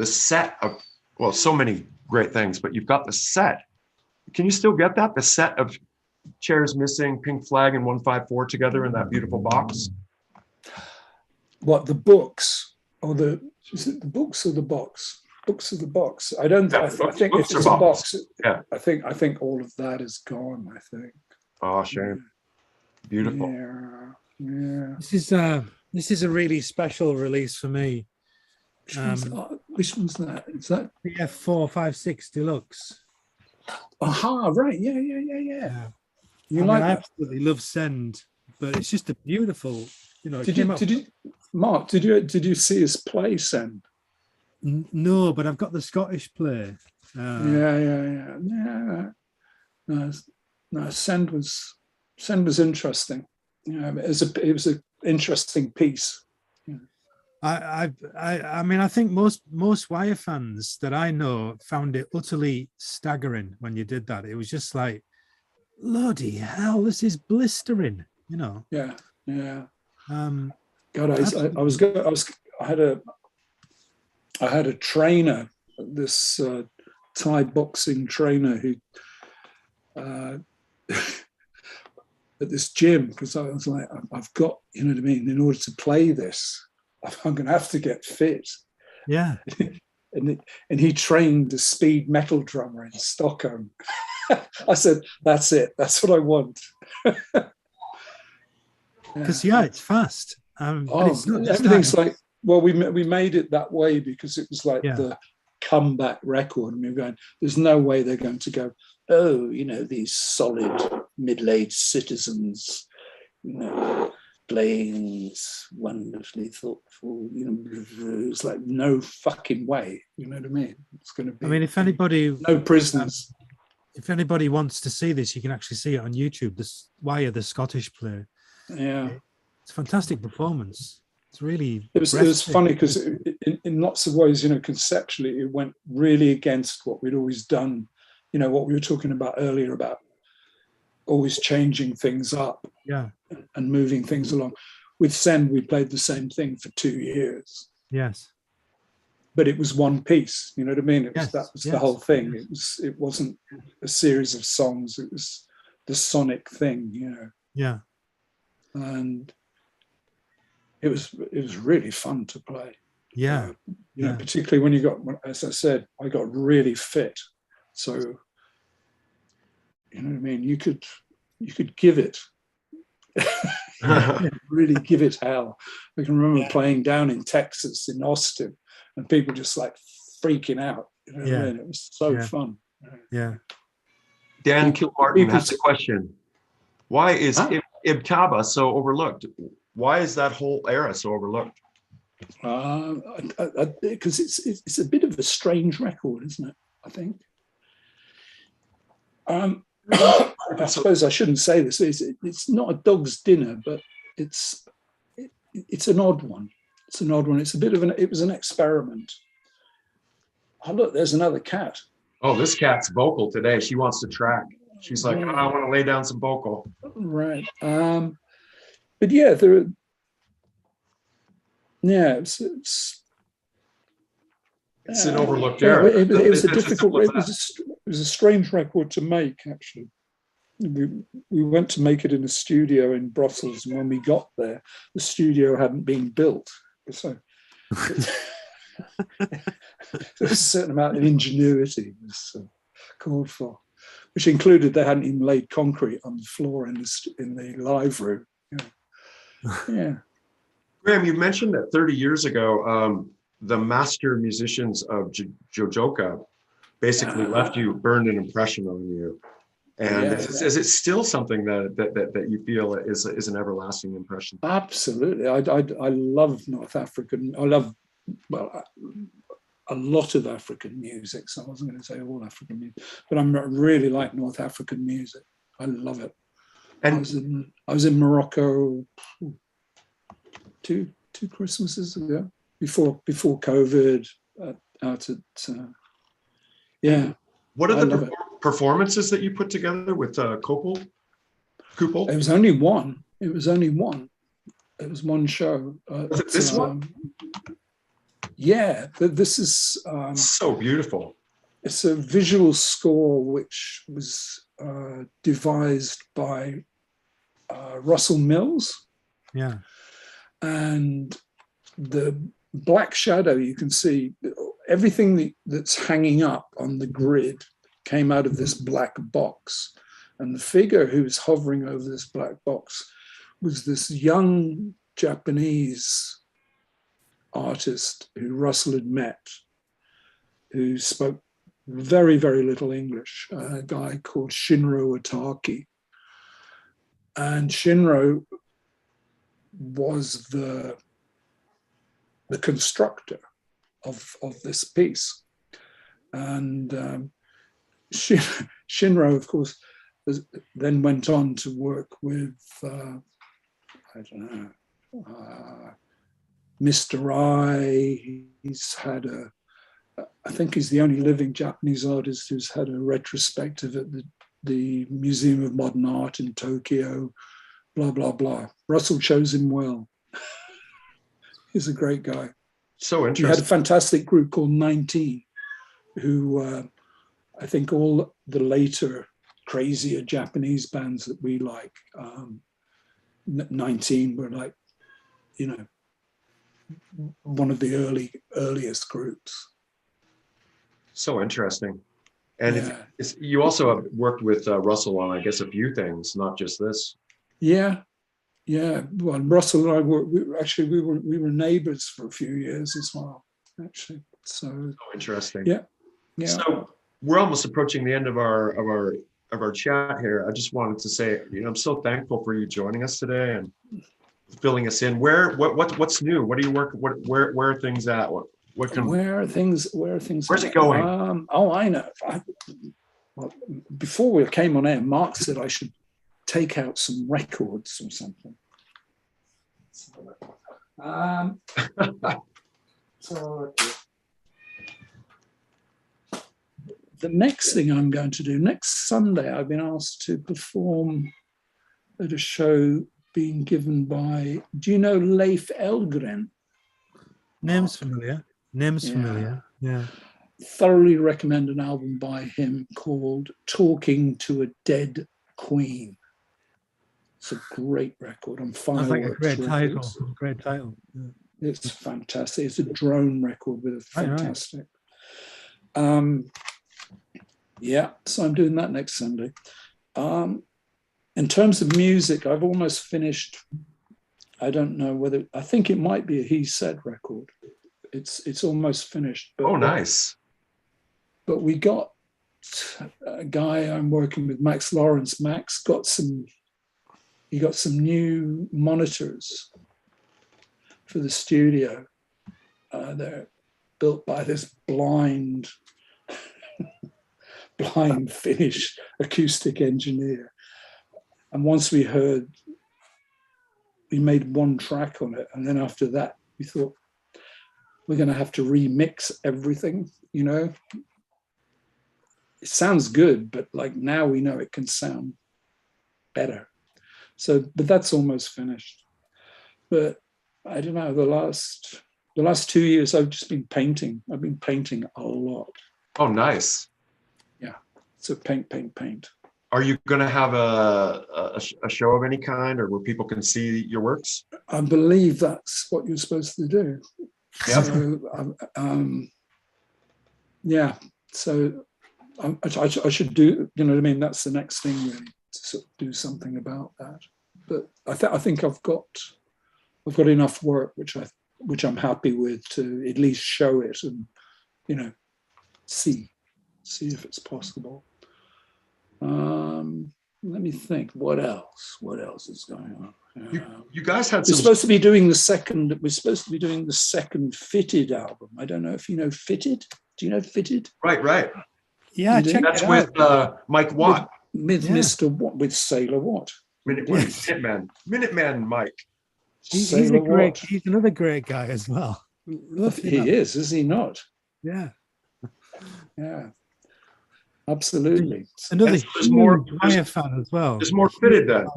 set of so many great things, but you've got the set. Can you still get that? The set of Chairs Missing, Pink Flag, and 154 together in that beautiful box? What, the books or is it the books or the box? Books of the box. I don't. Yeah, I think books it's are a box. Yeah. I think all of that is gone. I think. Oh, shame. Beautiful. Yeah. Yeah. This is a really special release for me. Which one's that? Is that PF456 Deluxe? Aha, right. Yeah. You I like that? absolutely love Send, but it's just a beautiful, Mark, did you see us play Send? No, but I've got the Scottish play. Yeah. No, Send was interesting. It was an interesting piece. Yeah. I mean, I think most Wire fans that I know found it utterly staggering when you did that. It was just like, bloody hell, this is blistering, Yeah. God, I had a trainer, this Thai boxing trainer who at this gym, because I was like, I've got, you know what I mean, in order to play this, I'm going to have to get fit. Yeah. And he trained a speed metal drummer in Stockholm. I said, that's it. That's what I want. Because it's fast. Everything's like, well, we made it that way because it was like the comeback record. And we were going, there's no way they're going to go, oh, these solid middle-aged citizens, playing wonderfully thoughtful. It's like no fucking way. You know what I mean? It's going to be. I mean, if anybody no prisoners. If anybody wants to see this, you can actually see it on YouTube. This Wire, the Scottish play. Yeah, it's a fantastic performance. It's really. It was funny because in lots of ways, conceptually, it went really against what we'd always done. What we were talking about earlier about always changing things up, and moving things along. With Send, we played the same thing for 2 years. Yes, but it was one piece. You know what I mean? That was the whole thing. Yes. It wasn't a series of songs. It was the sonic thing. Yeah, and it was really fun to play. Yeah, particularly when as I said, I got really fit. So, you know what I mean? You could give it, really give it hell. I can remember playing down in Texas, in Austin, and people just like freaking out. You know what I mean? It was so fun. Yeah. Dan Kilmartin has a question. Why is Ibtaba so overlooked? Why is that whole era so overlooked? Because it's a bit of a strange record, isn't it? I think. I suppose I shouldn't say this. It's not a dog's dinner, but it's an odd one. It's an odd one. It's a bit of it was an experiment. Oh, look, there's another cat. Oh, this cat's vocal today. She wants to track. She's like, I want to lay down some vocal. Right. But yeah, it's an overlooked era. It was a difficult. It was a strange record to make. Actually, we went to make it in a studio in Brussels, and when we got there, the studio hadn't been built. So there's a certain amount of ingenuity was called for, which included they hadn't even laid concrete on the floor in the live room. Yeah. Graham, you mentioned that 30 years ago, the master musicians of Jojoka basically left you, burned an impression on you. And is it still something that you feel is an everlasting impression? Absolutely. I love North African. I love, a lot of African music. So I wasn't going to say all African music, but I really like North African music. I love it. And I was in Morocco two Christmases ago, before COVID, out at What are the performances that you put together with Cupol? It was only one. It was one show. Was it this one? Yeah, this is so beautiful. It's a visual score which was devised by Russell Mills. Yeah. And the black shadow, you can see everything that's hanging up on the grid came out of this black box. And the figure who was hovering over this black box was this young Japanese artist who Russell had met, who spoke very, very little English, a guy called Shinro Otaki. And Shinro was the constructor of this piece. And Shinro, of course, then went on to work with, I don't know, Mr. I. He's had I think he's the only living Japanese artist who's had a retrospective at the Museum of Modern Art in Tokyo, blah, blah, blah. Russell chose him well. He's a great guy. So interesting. He had a fantastic group called 19, who I think all the later crazier Japanese bands that we like, 19 were like, you know, one of the earliest groups. So interesting. And Yeah. you also have worked with Russell on, I guess, a few things, not just this. Yeah. Well, Russell and I we were neighbors for a few years as well, actually. So interesting. Yeah. So we're almost approaching the end of our chat here. I just wanted to say, you know, I'm so thankful for you joining us today and filling us in. What's new? What do you work? Where are things at? Where's it going? I know. Well, before we came on air, Mark said I should take out some records or something. So the next thing I'm going to do, next Sunday, I've been asked to perform at a show being given by, do you know Leif Elgren? Name's familiar. Familiar. Yeah. Thoroughly recommend an album by him called Talking to a Dead Queen. It's a great record on Fireworks. Sounds like a great Records. title. Great title. Yeah. It's fantastic. It's a drone record with a fantastic. Yeah, so I'm doing that next Sunday. In terms of music, I've almost finished. I don't know whether, I think it might be a He Said record. It's almost finished. But, oh, nice. But we got a guy I'm working with, Max Lawrence. Max got some new monitors for the studio. They're built by this blind Finnish acoustic engineer. And once we made one track on it. And then after that, we thought, we're going to have to remix everything, you know. It sounds good, but like now we know it can sound better. So, but that's almost finished. But I don't know, the last 2 years, I've just been painting. I've been painting a lot. Oh, nice. Yeah, so paint. Are you going to have a show of any kind, or where people can see your works? I believe that's what you're supposed to do. Yep. So, yeah. So I should do. You know what I mean? That's the next thing, really, to sort of do something about that. But I think I've got enough work which I'm happy with to at least show it and, you know, see if it's possible. Let me think. What else is going on? You guys had We're supposed to be doing the second Fitted album. I don't know if you know Fitted. Do you know Fitted? Right. Yeah, check that's it with Mike Watt. With Mr. Watt, with Sailor Watt. Minuteman Mike. He's another great guy as well. He is he not? Yeah. Absolutely. Another Wire fan as well. There's more Fitted then.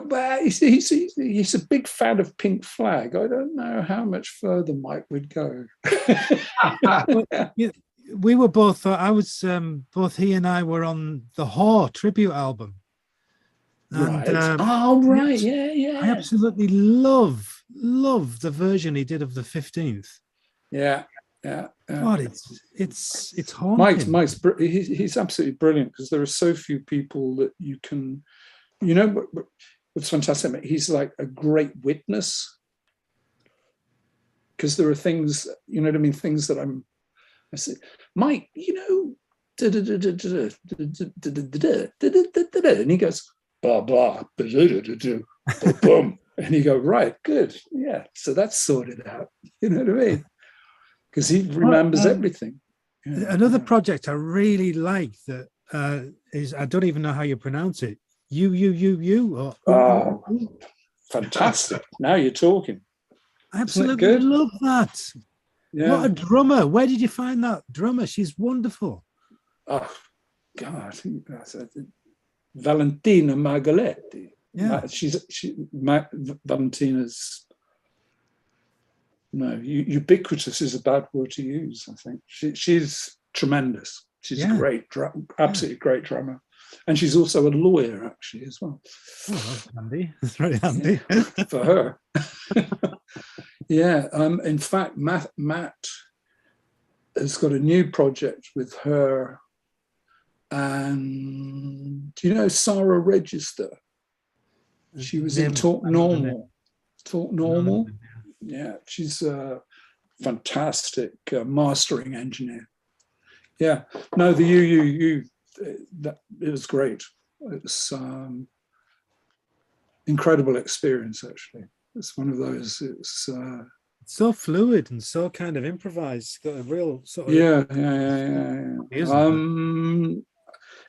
Well, he's a big fan of Pink Flag. I don't know how much further Mike would go. We were both. Both he and I were on the Haw tribute album. And, right. Yeah. I absolutely love love the version he did of the 15th. Yeah. God, it's haunting. He's absolutely brilliant, because there are so few people that you can, what's fantastic. He's like a great witness, because there are things, things that I say, Mike, and he goes, blah, blah, boom. And you go, right, good. Yeah. So that's sorted out. You know what I mean? Because he remembers everything. Another project I really like that is, I don't even know how you pronounce it. You. Fantastic. Now you're talking. I absolutely love that. Yeah. What a drummer. Where did you find that drummer? She's wonderful. Oh, God. Valentina Margoletti. Yeah. Valentina's, ubiquitous is a bad word to use, I think. She's tremendous. She's a great, absolutely great drummer. And she's also a lawyer, actually, as well. Oh, that's handy. That's very handy. For her. Yeah. In fact, Matt has got a new project with her. And do you know Sarah Register? She was in Talk Normal. Talk Normal. Yeah, she's a fantastic mastering engineer. Yeah, no, the it was great. It was incredible experience, actually. It's one of those. It's so fluid and so kind of improvised. It's got a real sort of yeah.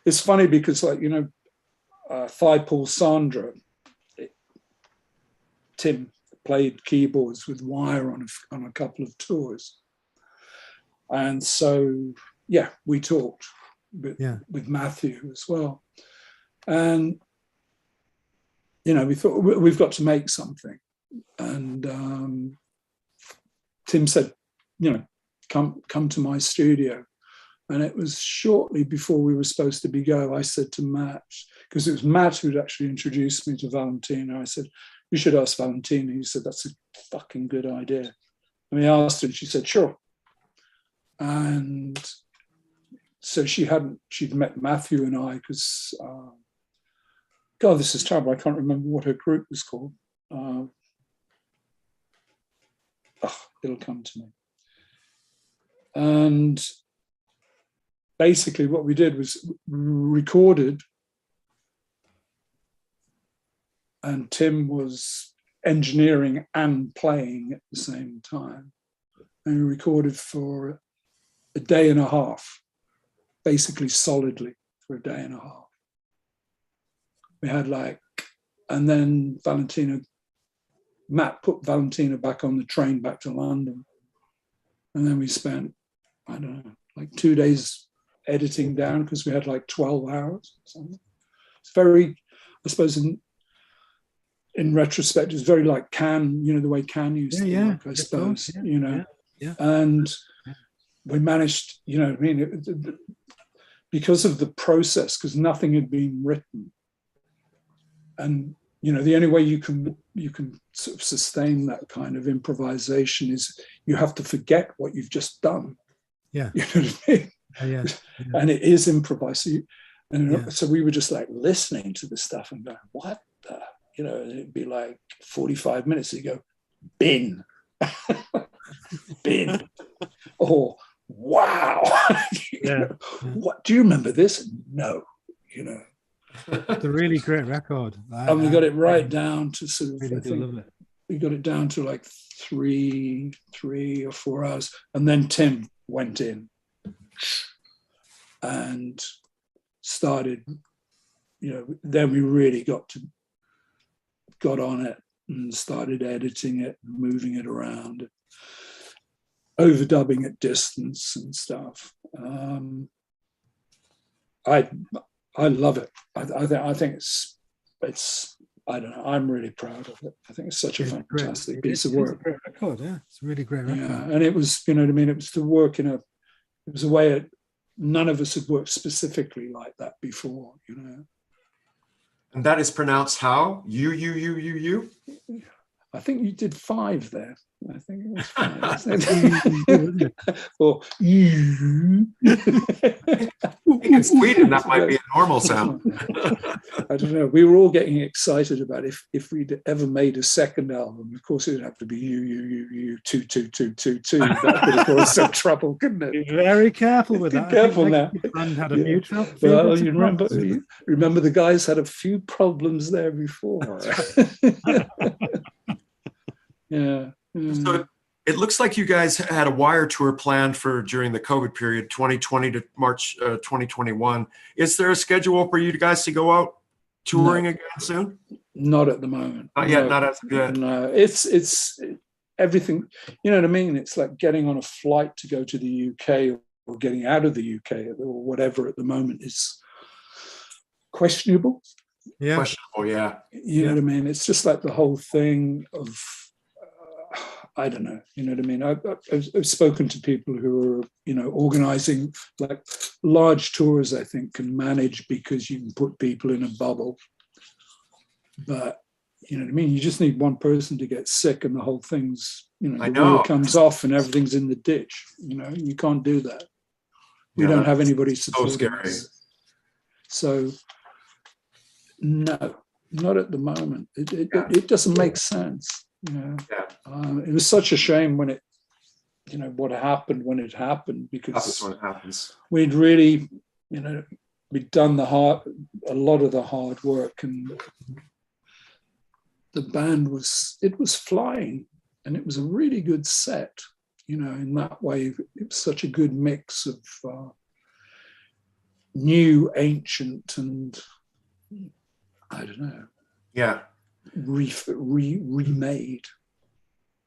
It's funny because, like, Thighpaul Sandra, Tim played keyboards with wire on a couple of tours, and so we talked with Matthew as well, and we thought we've got to make something, and Tim said, come to my studio. And it was shortly before we were supposed to go, I said to Matt, because it was Matt who'd actually introduced me to Valentina, I said, you should ask Valentina. He said, that's a fucking good idea. And we asked her, and she said, sure. And so she'd met Matthew and I, because, God, this is terrible. I can't remember what her group was called. It'll come to me. And basically what we did was recorded, and Tim was engineering and playing at the same time. And we recorded for a day and a half, basically solidly for a day and a half. We had and then Matt put Valentina back on the train back to London. And then we spent, 2 days editing down, because we had 12 hours or something. It's very, I suppose in retrospect, it's very like Can, the way Can used to work, I suppose, Yeah. And we managed, because of the process, because nothing had been written. And, the only way you can sort of sustain that kind of improvisation is you have to forget what you've just done. Yeah. You know what I mean? Yeah. And it is improvised. So we were just listening to the stuff and going, what the, it'd be 45 minutes. You go, bin, bin, or wow. What, do you remember this? No, It's a really great record. And we got it right down to sort of, really do love it. We got it down to 3 or 4 hours. And then Tim went in and started, then we really got on it and started editing it, moving it around, overdubbing at distance and stuff. I love it. I think it's I don't know. I'm really proud of it. I think it's such a fantastic piece of work. It's a great record, yeah. It's a really great record. Yeah, and it was, It was to work it was a way none of us had worked specifically like that before, And that is pronounced how? You? I think you did 5 there. I think it was 5. Wasn't it? Or I think in Sweden that might be a normal sound. I don't know. We were all getting excited about if we'd ever made a second album. Of course, it'd have to be you 22222. That could have caused some trouble, couldn't it? Be very careful with that. Be careful now. And had a mutual. Well, you remember the guys had a few problems there before. Yeah. So it looks like you guys had a wire tour planned for during the COVID period, 2020 to March 2021. Is there a schedule for you guys to go out touring again soon? Not at the moment. Not yet. Not as good. No, it's everything. You know what I mean? It's like getting on a flight to go to the UK or getting out of the UK or whatever at the moment is questionable. Yeah. Questionable. Yeah. You know what I mean? It's just like the whole thing of. I don't know, you know what I mean? I've spoken to people who are, organizing like large tours, I think, can manage because you can put people in a bubble. But, you know what I mean? You just need one person to get sick and the whole thing's, the wheel comes off and everything's in the ditch. You can't do that. We don't have anybody supporting us. So, no, not at the moment. It doesn't make sense. It was such a shame when what happened when it happened, because that's when it happens. We'd really, we'd done a lot of the hard work, and the band was flying, and it was a really good set. In that way, it was such a good mix of new, ancient, and I don't know. Yeah. Remade.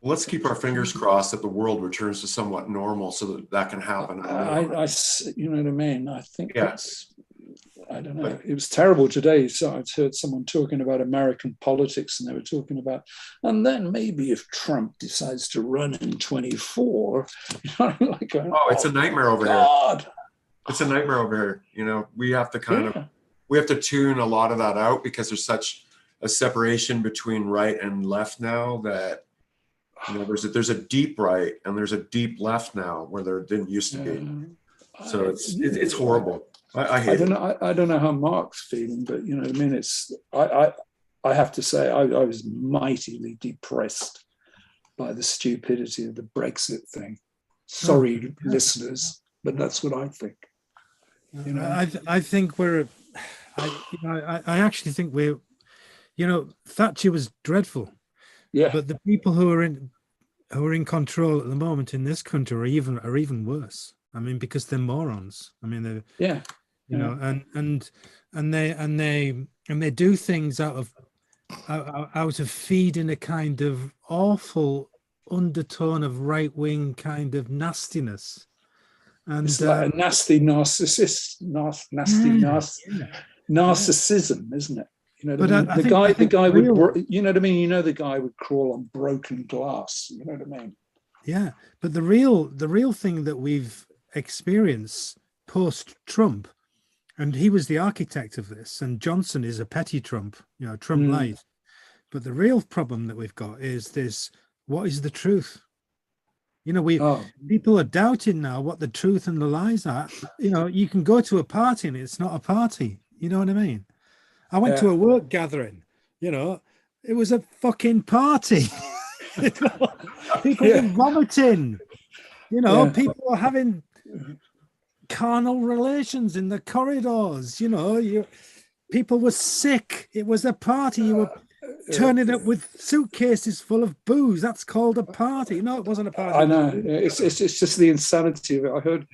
Well, let's keep our fingers crossed that the world returns to somewhat normal so that can happen. You know what I mean? I think that's, I don't know. It was terrible today. So I'd heard someone talking about American politics, and they were talking about, and then maybe if Trump decides to run in 24, it's a nightmare over here. It's a nightmare over here. We have to we have to tune a lot of that out because there's such a separation between right and left now that there's a deep right and there's a deep left now where there didn't used to be. So it's horrible. I hate it. I don't know how Mark's feeling, but you know what I mean. I have to say I was mightily depressed by the stupidity of the Brexit thing. Sorry, listeners, but that's what I think. I think I actually think we're. Thatcher was dreadful. Yeah. But the people who are in control at the moment in this country are even worse. I mean, because they're morons. I mean, and they do things out of feeding a kind of awful undertone of right-wing kind of nastiness. And it's like a nasty narcissist, narcissism, isn't it? The guy would, you know what I mean? The guy would crawl on broken glass. You know what I mean? Yeah, but the real thing that we've experienced post-Trump, and he was the architect of this, and Johnson is a petty Trump, Trump light. But the real problem that we've got is this: what is the truth? People are doubting now what the truth and the lies are. You can go to a party and it's not a party. You know what I mean? I went to a work gathering, it was a fucking party. People were vomiting, people were having carnal relations in the corridors, people were sick. It was a party. You were turning up with suitcases full of booze. That's called a party. No, it wasn't a party. I know. It's just the insanity of it. I heard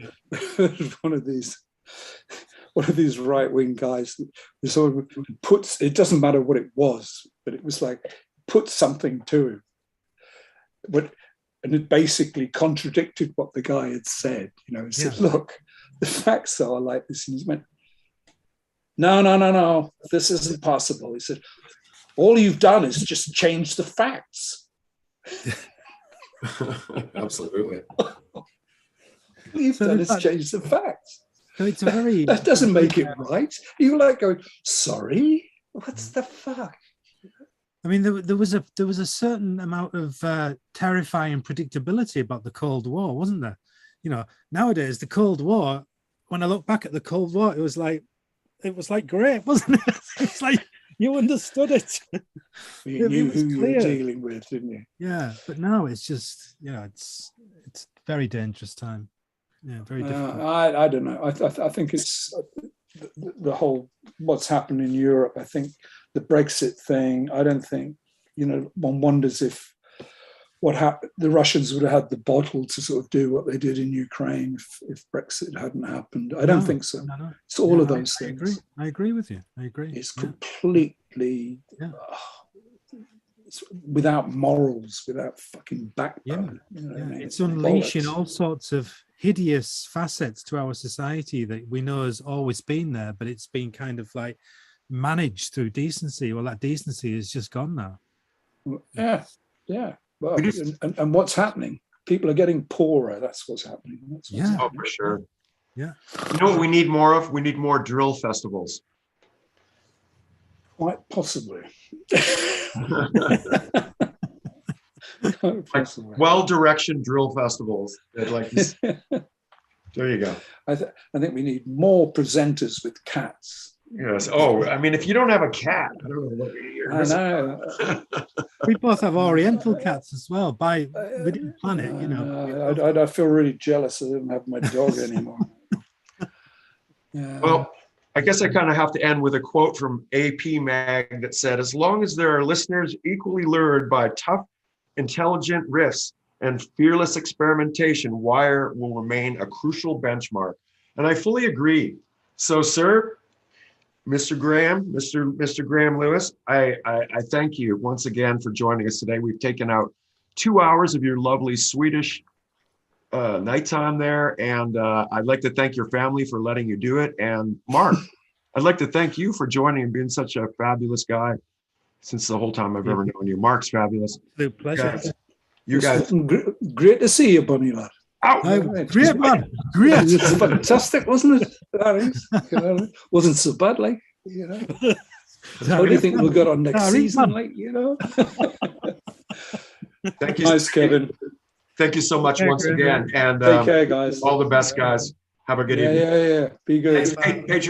one of these right-wing guys, sort of puts, it doesn't matter what it was, but it was like, put something to him. And it basically contradicted what the guy had said. He said, look, the facts are like this. And he went, no, this isn't possible. He said, all you've done is just change the facts. Absolutely. All you've done is change the facts. So it's a very that doesn't make it right. You're like going, sorry, what's the fuck? I mean, there was a certain amount of terrifying predictability about the Cold War, wasn't there? You know, nowadays the Cold War, when I look back at the Cold War, it was like great, wasn't it? It's like you understood it. You knew who you were dealing with, didn't you? Yeah, but now it's just, you know, it's very dangerous time. Yeah, very difficult. I don't know. I think it's the whole what's happened in Europe. I think the Brexit thing. I don't think, you know, one wonders if what happened. The Russians would have had the bottle to sort of do what they did in Ukraine if Brexit hadn't happened. I don't think so. No. It's all of those things. I agree with you. I agree. It's completely it's without morals, without fucking backbone. Yeah. You know what I mean? It's unleashing all sorts of hideous facets to our society that we know has always been there, but it's been kind of like managed through decency. Well, that decency is just gone now. Yeah. Well, and what's happening? People are getting poorer. That's what's happening. Oh, for sure. Yeah. You know what we need more of? We need more drill festivals. Quite possibly. Like well-directioned drill festivals. Like this. There you go. I think we need more presenters with cats. Yes. Oh, I mean, if you don't have a cat, I don't know what you're missing. I know. We both have Oriental cats as well. We didn't plan it, you know. I feel really jealous I didn't have my dog anymore. Yeah. Well, I guess I kind of have to end with a quote from AP Mag that said, as long as there are listeners equally lured by tough, intelligent riffs and fearless experimentation, Wire will remain a crucial benchmark. And I fully agree. So, sir, Mr. Graham, Mr. Graham Lewis, I thank you once again for joining us today. We've taken out 2 hours of your lovely Swedish nighttime there, and I'd like to thank your family for letting you do it. And Mark, I'd like to thank you for joining and being such a fabulous guy since the whole time I've ever known you. Mark's fabulous. It's a pleasure. You guys, great to see you, Bunny lad. Great, man. Great. It's fantastic, wasn't it? That is, you know, wasn't so bad, like, you know. How do you think we'll get on next season, like, you know? Thank you. Nice, Kevin. Thank you so much once again. And take care, guys. All the best, guys. Have a good evening. Yeah. Be good. Patreon.